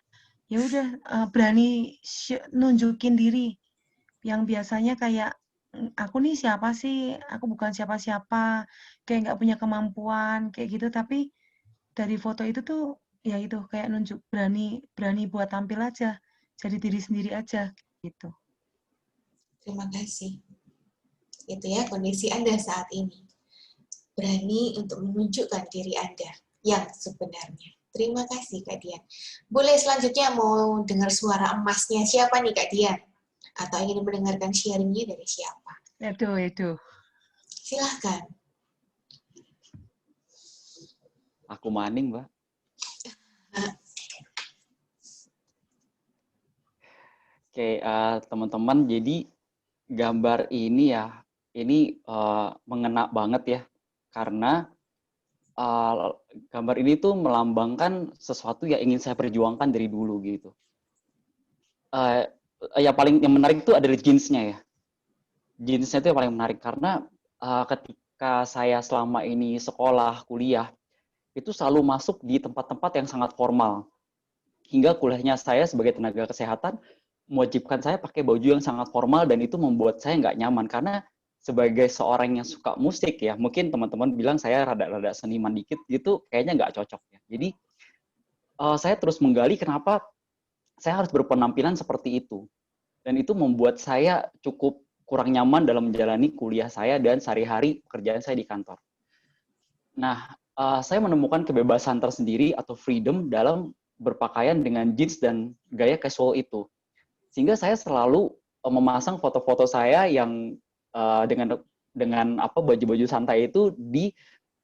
ya udah berani nunjukin diri, yang biasanya kayak aku nih siapa sih, aku bukan siapa-siapa, kayak nggak punya kemampuan kayak gitu. Tapi dari foto itu tuh ya itu kayak nunjuk berani buat tampil aja, jadi diri sendiri aja gitu. Terima kasih. Itu ya kondisi Anda saat ini. Berani untuk menunjukkan diri Anda yang sebenarnya. Terima kasih Kak Dian. Boleh selanjutnya mau dengar suara emasnya siapa nih Kak Dian? Atau ingin mendengarkan sharingnya dari siapa? Itu. Silahkan. Aku Maning, Mbak. Oke, teman-teman, jadi gambar ini ya, ini mengena banget ya, karena gambar ini tuh melambangkan sesuatu yang ingin saya perjuangkan dari dulu gitu. Yang menarik itu adalah jeansnya ya. Jeansnya itu yang paling menarik karena ketika saya selama ini sekolah, kuliah, itu selalu masuk di tempat-tempat yang sangat formal. Hingga kuliahnya saya sebagai tenaga kesehatan mewajibkan saya pakai baju yang sangat formal, dan itu membuat saya nggak nyaman karena sebagai seorang yang suka musik ya, mungkin teman-teman bilang saya rada-rada seniman dikit gitu, kayaknya nggak cocok ya. Jadi saya terus menggali kenapa saya harus berpenampilan seperti itu. Dan itu membuat saya cukup kurang nyaman dalam menjalani kuliah saya dan sehari-hari pekerjaan saya di kantor. Nah, saya menemukan kebebasan tersendiri atau freedom dalam berpakaian dengan jeans dan gaya casual itu. Sehingga saya selalu memasang foto-foto saya yang dengan baju-baju santai itu di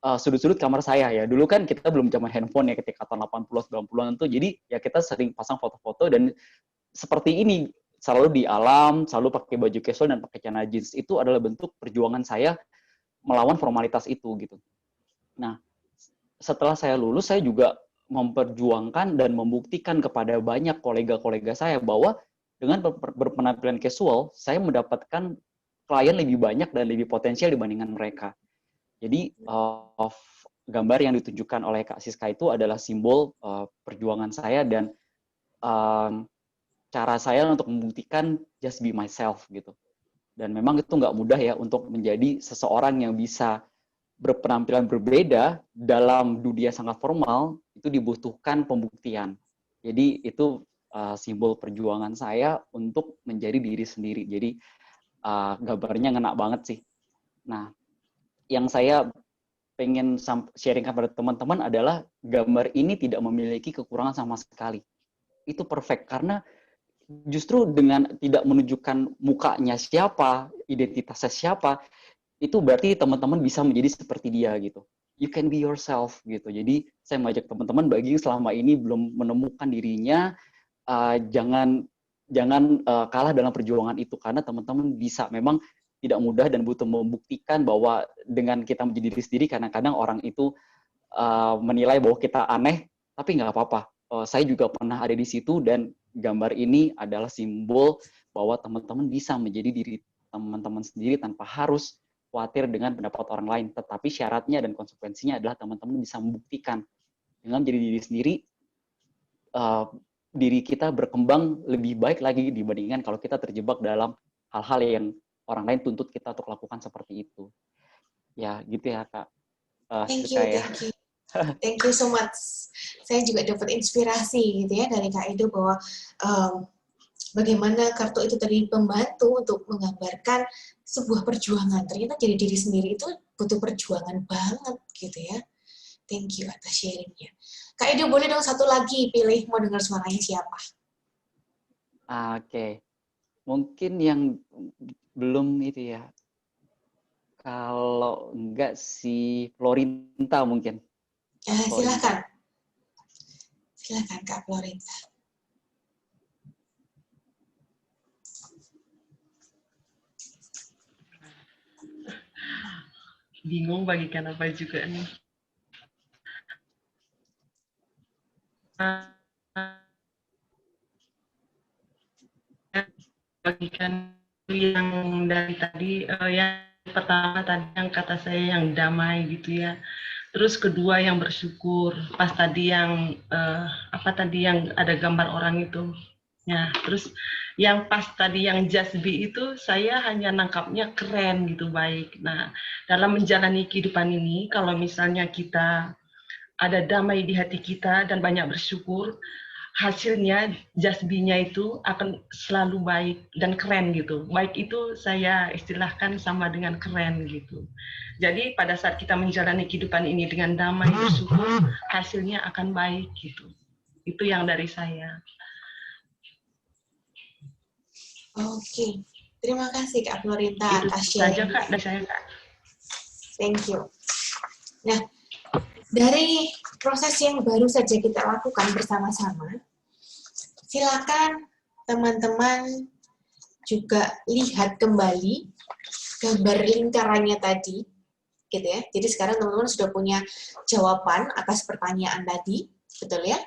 sudut-sudut kamar saya ya. Dulu kan kita belum zaman handphone ya ketika tahun 80 90-an tuh. Jadi ya kita sering pasang foto-foto dan seperti ini, selalu di alam, selalu pakai baju casual dan pakai celana jeans. Itu adalah bentuk perjuangan saya melawan formalitas itu gitu. Nah, setelah saya lulus saya juga memperjuangkan dan membuktikan kepada banyak kolega-kolega saya bahwa dengan berpenampilan casual, saya mendapatkan klien lebih banyak dan lebih potensial dibandingkan mereka. Jadi gambar yang ditunjukkan oleh Kak Siska itu adalah simbol perjuangan saya dan cara saya untuk membuktikan just be myself gitu. Dan memang itu nggak mudah ya untuk menjadi seseorang yang bisa berpenampilan berbeda dalam dunia sangat formal, itu dibutuhkan pembuktian. Jadi itu simbol perjuangan saya untuk menjadi diri sendiri. Jadi gambarnya ngena banget sih. Nah, yang saya pengen sharingkan pada teman-teman adalah gambar ini tidak memiliki kekurangan sama sekali. Itu perfect karena justru dengan tidak menunjukkan mukanya siapa, identitasnya siapa, itu berarti teman-teman bisa menjadi seperti dia gitu. You can be yourself gitu. Jadi saya mengajak teman-teman bagi yang selama ini belum menemukan dirinya, jangan kalah dalam perjuangan itu karena teman-teman bisa. Memang tidak mudah dan butuh membuktikan bahwa dengan kita menjadi diri sendiri kadang-kadang orang itu menilai bahwa kita aneh, tapi nggak apa-apa. Saya juga pernah ada di situ dan gambar ini adalah simbol bahwa teman-teman bisa menjadi diri teman-teman sendiri tanpa harus khawatir dengan pendapat orang lain. Tetapi syaratnya dan konsekuensinya adalah teman-teman bisa membuktikan dengan menjadi diri sendiri, diri kita berkembang lebih baik lagi dibandingkan kalau kita terjebak dalam hal-hal yang orang lain tuntut kita untuk lakukan seperti itu. Ya, gitu ya, Kak. Thank you. Thank you so much. Saya juga dapat inspirasi gitu ya dari Kak Edo bahwa bagaimana kartu itu tadi membantu untuk menggambarkan sebuah perjuangan. Ternyata jadi diri sendiri itu butuh perjuangan banget gitu ya. Thank you atas sharingnya. Kak Edo boleh dong satu lagi pilih mau dengar suaranya siapa? Oke. Mungkin yang belum itu ya. Kalau enggak si Florinta mungkin. Silakan. Silakan Kak Florinta. Bingung bagikan apa juga nih. Bagikan yang dari tadi, yang pertama tadi yang kata saya yang damai gitu ya. Terus kedua yang bersyukur. Pas tadi yang yang ada gambar orang itu. Ya, terus yang pas tadi yang just be itu saya hanya nangkapnya keren gitu, baik. Nah, dalam menjalani kehidupan ini kalau misalnya kita ada damai di hati kita dan banyak bersyukur, hasilnya just be-nya itu akan selalu baik dan keren gitu. Baik itu saya istilahkan sama dengan keren gitu. Jadi pada saat kita menjalani kehidupan ini dengan damai, bersyukur, hasilnya akan baik gitu. Itu yang dari saya. Oke. Terima kasih Kak Florinta atas sharing. Kak, dari saya Kak. Thank you. Nah, dari proses yang baru saja kita lakukan bersama-sama, silakan teman-teman juga lihat kembali gambar lingkarannya tadi, gitu ya. Jadi sekarang teman-teman sudah punya jawaban atas pertanyaan tadi, betul ya?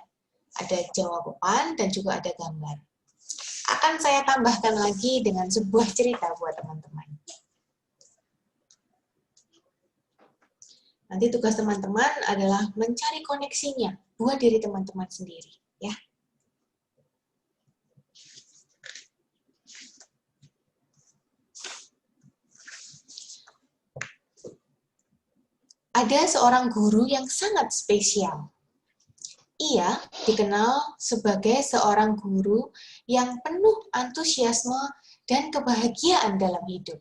Ada jawaban dan juga ada gambar. Akan saya tambahkan lagi dengan sebuah cerita buat teman-teman. Nanti tugas teman-teman adalah mencari koneksinya buat diri teman-teman sendiri, ya. ada seorang guru yang sangat spesial. Ia dikenal sebagai seorang guru yang penuh antusiasme dan kebahagiaan dalam hidup.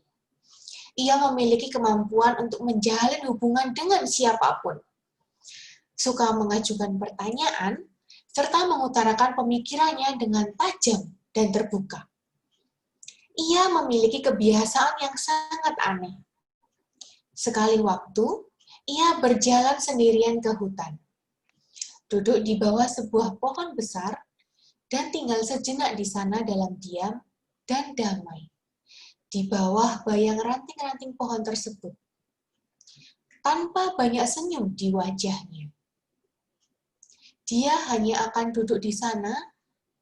Ia memiliki kemampuan untuk menjalin hubungan dengan siapapun. Suka mengajukan pertanyaan, serta mengutarakan pemikirannya dengan tajam dan terbuka. Ia memiliki kebiasaan yang sangat aneh. Sekali waktu, ia berjalan sendirian ke hutan. Duduk di bawah sebuah pohon besar dan tinggal sejenak di sana dalam diam dan damai. Di bawah bayang ranting-ranting pohon tersebut. Tanpa banyak senyum di wajahnya. Dia hanya akan duduk di sana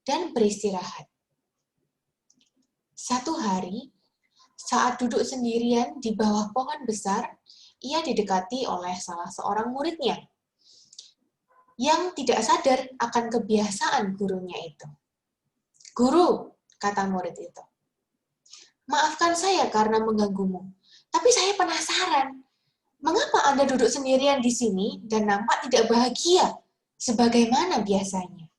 dan beristirahat. Satu hari, saat duduk sendirian di bawah pohon besar, ia didekati oleh salah seorang muridnya yang tidak sadar akan kebiasaan gurunya itu. "Guru," kata murid itu, "maafkan saya karena mengganggumu, tapi saya penasaran, mengapa Anda duduk sendirian di sini dan nampak tidak bahagia sebagaimana biasanya?"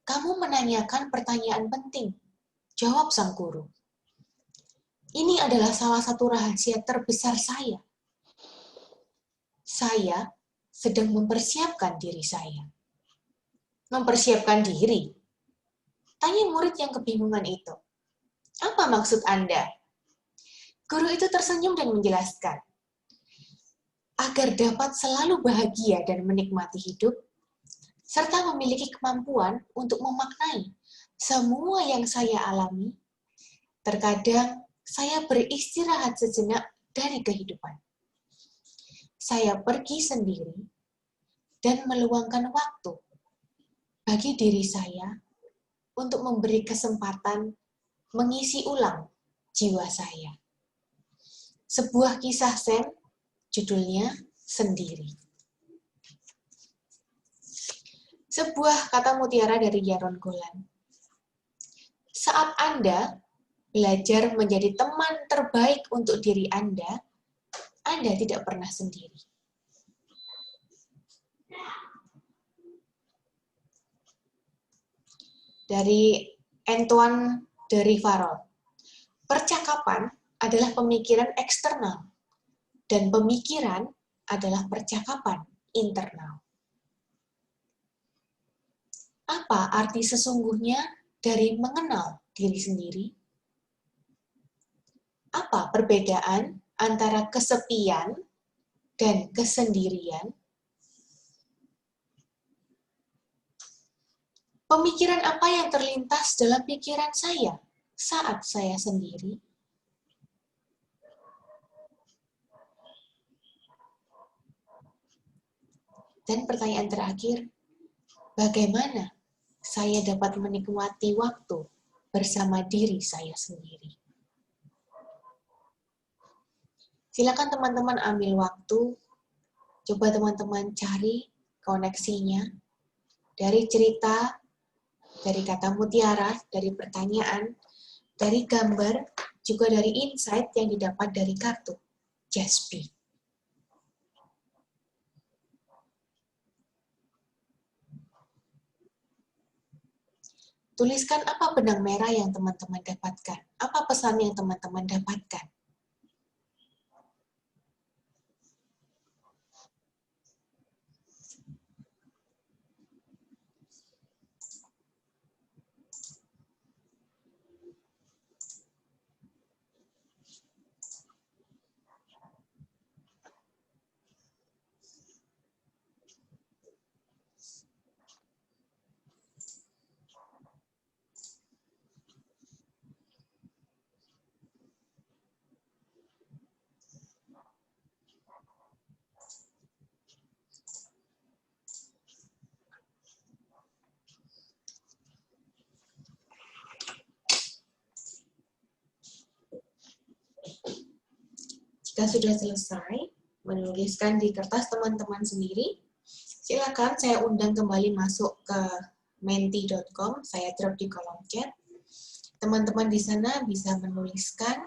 "Kamu menanyakan pertanyaan penting," jawab sang guru. "Ini adalah salah satu rahasia terbesar saya. Saya sedang mempersiapkan diri saya." "Mempersiapkan diri?" tanya murid yang kebingungan itu. "Apa maksud Anda?" Guru itu tersenyum dan menjelaskan, "Agar dapat selalu bahagia dan menikmati hidup, serta memiliki kemampuan untuk memaknai semua yang saya alami, terkadang saya beristirahat sejenak dari kehidupan. Saya pergi sendiri dan meluangkan waktu bagi diri saya untuk memberi kesempatan mengisi ulang jiwa saya." Sebuah kisah Zen, judulnya Sendiri. Sebuah kata mutiara dari Yaron Golan. Saat Anda belajar menjadi teman terbaik untuk diri Anda tidak pernah sendiri. Dari Antoine de Rivarol. Percakapan adalah pemikiran eksternal, dan pemikiran adalah percakapan internal. Apa arti sesungguhnya dari mengenal diri sendiri? Apa perbedaan antara kesepian dan kesendirian? Pemikiran apa yang terlintas dalam pikiran saya saat saya sendiri? Dan pertanyaan terakhir, bagaimana saya dapat menikmati waktu bersama diri saya sendiri? Silakan teman-teman ambil waktu, coba teman-teman cari koneksinya dari cerita, dari kata mutiara, dari pertanyaan, dari gambar, juga dari insight yang didapat dari kartu Jaspi. Tuliskan apa benang merah yang teman-teman dapatkan, apa pesan yang teman-teman dapatkan. Jika sudah selesai menuliskan di kertas teman-teman sendiri, silakan saya undang kembali masuk ke menti.com, saya drop di kolom chat. Teman-teman di sana bisa menuliskan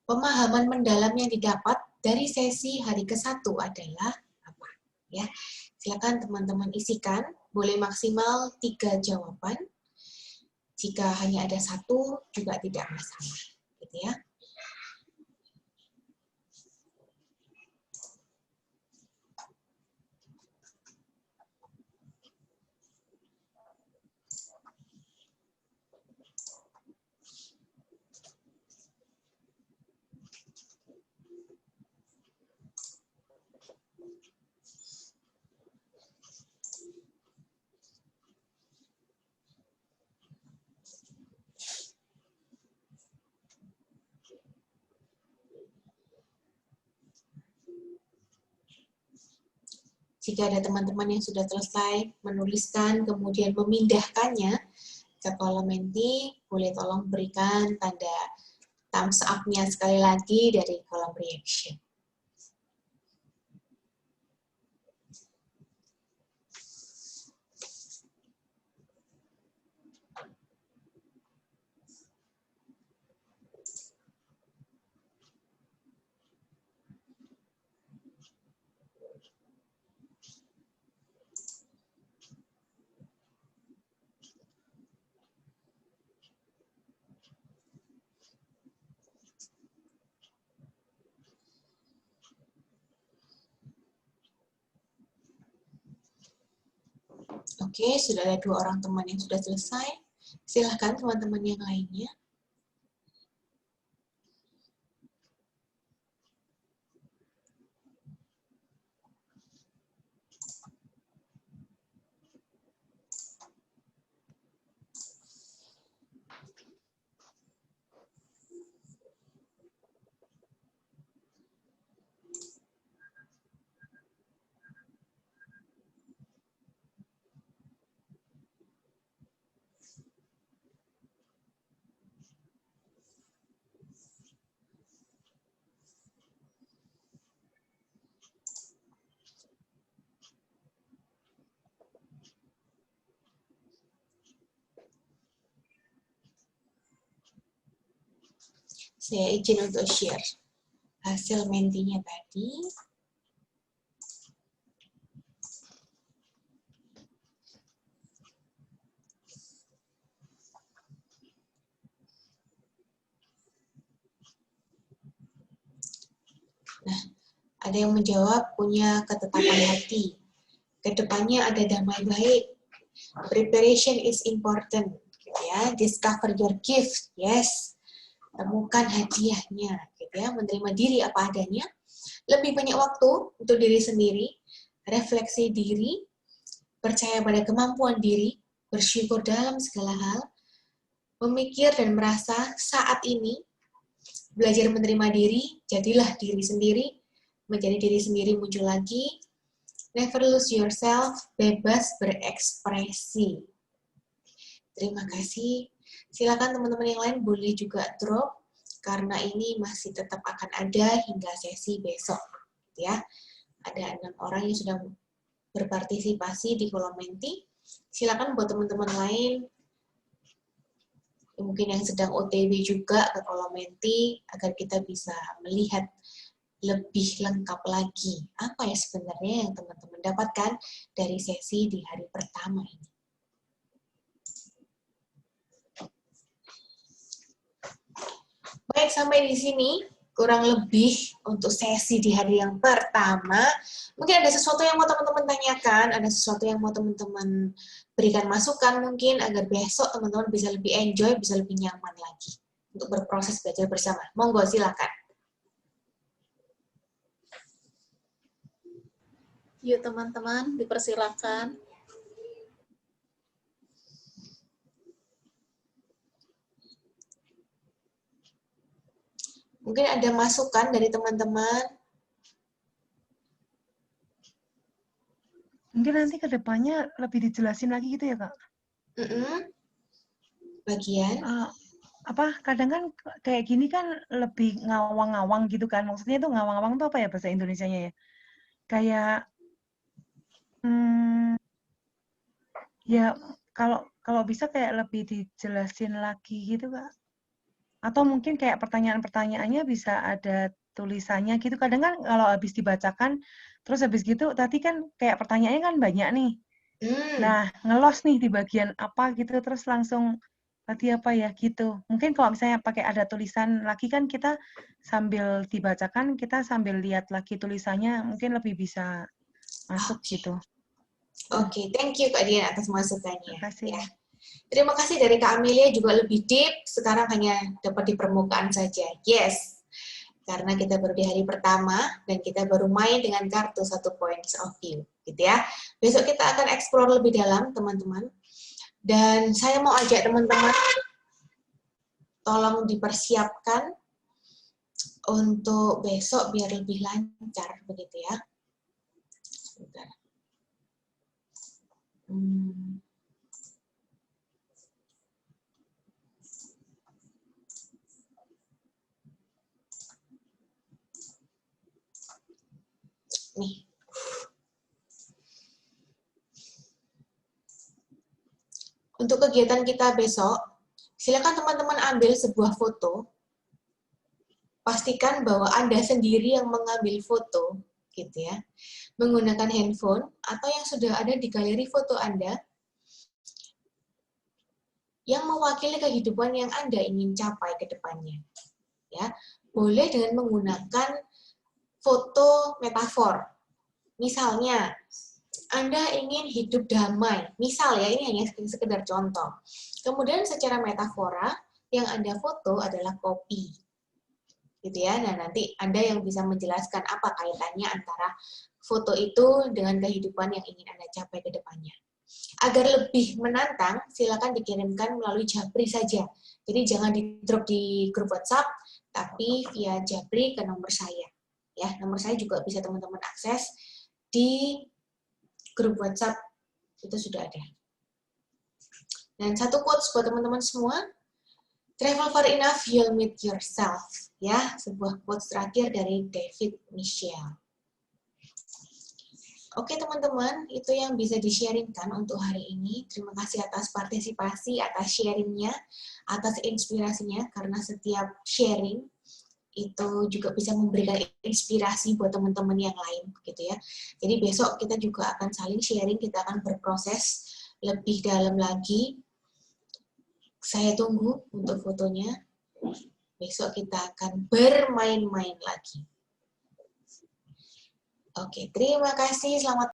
pemahaman mendalam yang didapat dari sesi hari ke-1 adalah apa? Ya, silakan teman-teman isikan, boleh maksimal 3 jawaban. Jika hanya ada 1 juga tidak masalah, gitu ya. Jika ada teman-teman yang sudah selesai menuliskan, kemudian memindahkannya ke kolom menti, boleh tolong berikan tanda thumbs up-nya sekali lagi dari kolom reaction. Oke, sudah ada 2 orang teman yang sudah selesai. Silahkan teman-teman yang lainnya. Saya izin untuk share hasil mentinya tadi. Nah, ada yang menjawab punya ketetapan hati. Kedepannya ada damai baik. Preparation is important. Gitu ya. Discover your gift. Yes. Temukan hadiahnya. Gitu ya. Menerima diri apa adanya. Lebih banyak waktu untuk diri sendiri. Refleksi diri. Percaya pada kemampuan diri. Bersyukur dalam segala hal. Memikir dan merasa saat ini. Belajar menerima diri, jadilah diri sendiri, menjadi diri sendiri muncul lagi, never lose yourself, bebas berekspresi. Terima kasih. Silakan teman-teman yang lain boleh juga drop, karena ini masih tetap akan ada hingga sesi besok. Ya, ada 6 orang yang sudah berpartisipasi di kolom menti. Silakan buat teman-teman lain mungkin yang sedang OTW juga ke kolom menti agar kita bisa melihat lebih lengkap lagi apa ya sebenarnya yang teman-teman dapatkan dari sesi di hari pertama ini. Baik, sampai di sini kurang lebih untuk sesi di hari yang pertama. Mungkin ada sesuatu yang mau teman-teman tanyakan, ada sesuatu yang mau teman-teman berikan masukan mungkin agar besok teman-teman bisa lebih enjoy, bisa lebih nyaman lagi untuk berproses belajar bersama. Monggo, silakan. Yuk teman-teman, dipersilakan. Mungkin ada masukan dari teman-teman. Mungkin nanti ke depannya lebih dijelasin lagi gitu ya, Kak? Bagian? Kadang kan kayak gini kan lebih ngawang-ngawang gitu kan. Maksudnya itu ngawang-ngawang itu apa ya bahasa Indonesianya ya? Kayak, ya kalau bisa kayak lebih dijelasin lagi gitu, Kak. Atau mungkin kayak pertanyaan-pertanyaannya bisa ada tulisannya gitu. Kadang kan kalau habis dibacakan, terus habis gitu tadi kan kayak pertanyaannya kan banyak nih. Nah, ngelos nih di bagian apa gitu, terus langsung tadi apa ya gitu. Mungkin kalau misalnya pakai ada tulisan lagi kan kita sambil dibacakan, kita sambil lihat lagi tulisannya, mungkin lebih bisa masuk gitu. Oke, thank you Kak Dian atas masukannya. Terima kasih. Ya. Terima kasih dari Kak Amelia juga lebih deep, sekarang hanya dapat di permukaan saja. Yes, karena kita baru di hari pertama dan kita baru main dengan kartu 1 points of view, gitu ya. Besok kita akan explore lebih dalam, teman-teman. Dan saya mau ajak teman-teman, tolong dipersiapkan untuk besok biar lebih lancar, begitu ya. Sebentar. Nih. Untuk kegiatan kita besok, silakan teman-teman ambil sebuah foto. Pastikan bahwa Anda sendiri yang mengambil foto, gitu ya. Menggunakan handphone atau yang sudah ada di galeri foto Anda yang mewakili kehidupan yang Anda ingin capai ke depannya. Ya, boleh dengan menggunakan foto metafor. Misalnya, Anda ingin hidup damai. Misal ya, ini hanya sekedar contoh. Kemudian secara metafora, yang Anda foto adalah kopi. Gitu ya. Nah, nanti Anda yang bisa menjelaskan apa kaitannya antara foto itu dengan kehidupan yang ingin Anda capai ke depannya. Agar lebih menantang, silakan dikirimkan melalui Japri saja. Jadi jangan di-drop di grup WhatsApp, tapi via Japri ke nomor saya. Ya, nomor saya juga bisa teman-teman akses di grup WhatsApp, itu sudah ada. Dan satu quotes buat teman-teman semua, travel far enough, you'll meet yourself. Ya, sebuah quotes terakhir dari David Michel. Oke teman-teman, itu yang bisa di-sharingkan untuk hari ini. Terima kasih atas partisipasi, atas sharingnya, atas inspirasinya, karena setiap sharing itu juga bisa memberikan inspirasi buat teman-teman yang lain, gitu ya. Jadi besok kita juga akan saling sharing, kita akan berproses lebih dalam lagi. Saya tunggu untuk fotonya. Besok kita akan bermain-main lagi. Oke, terima kasih. Selamat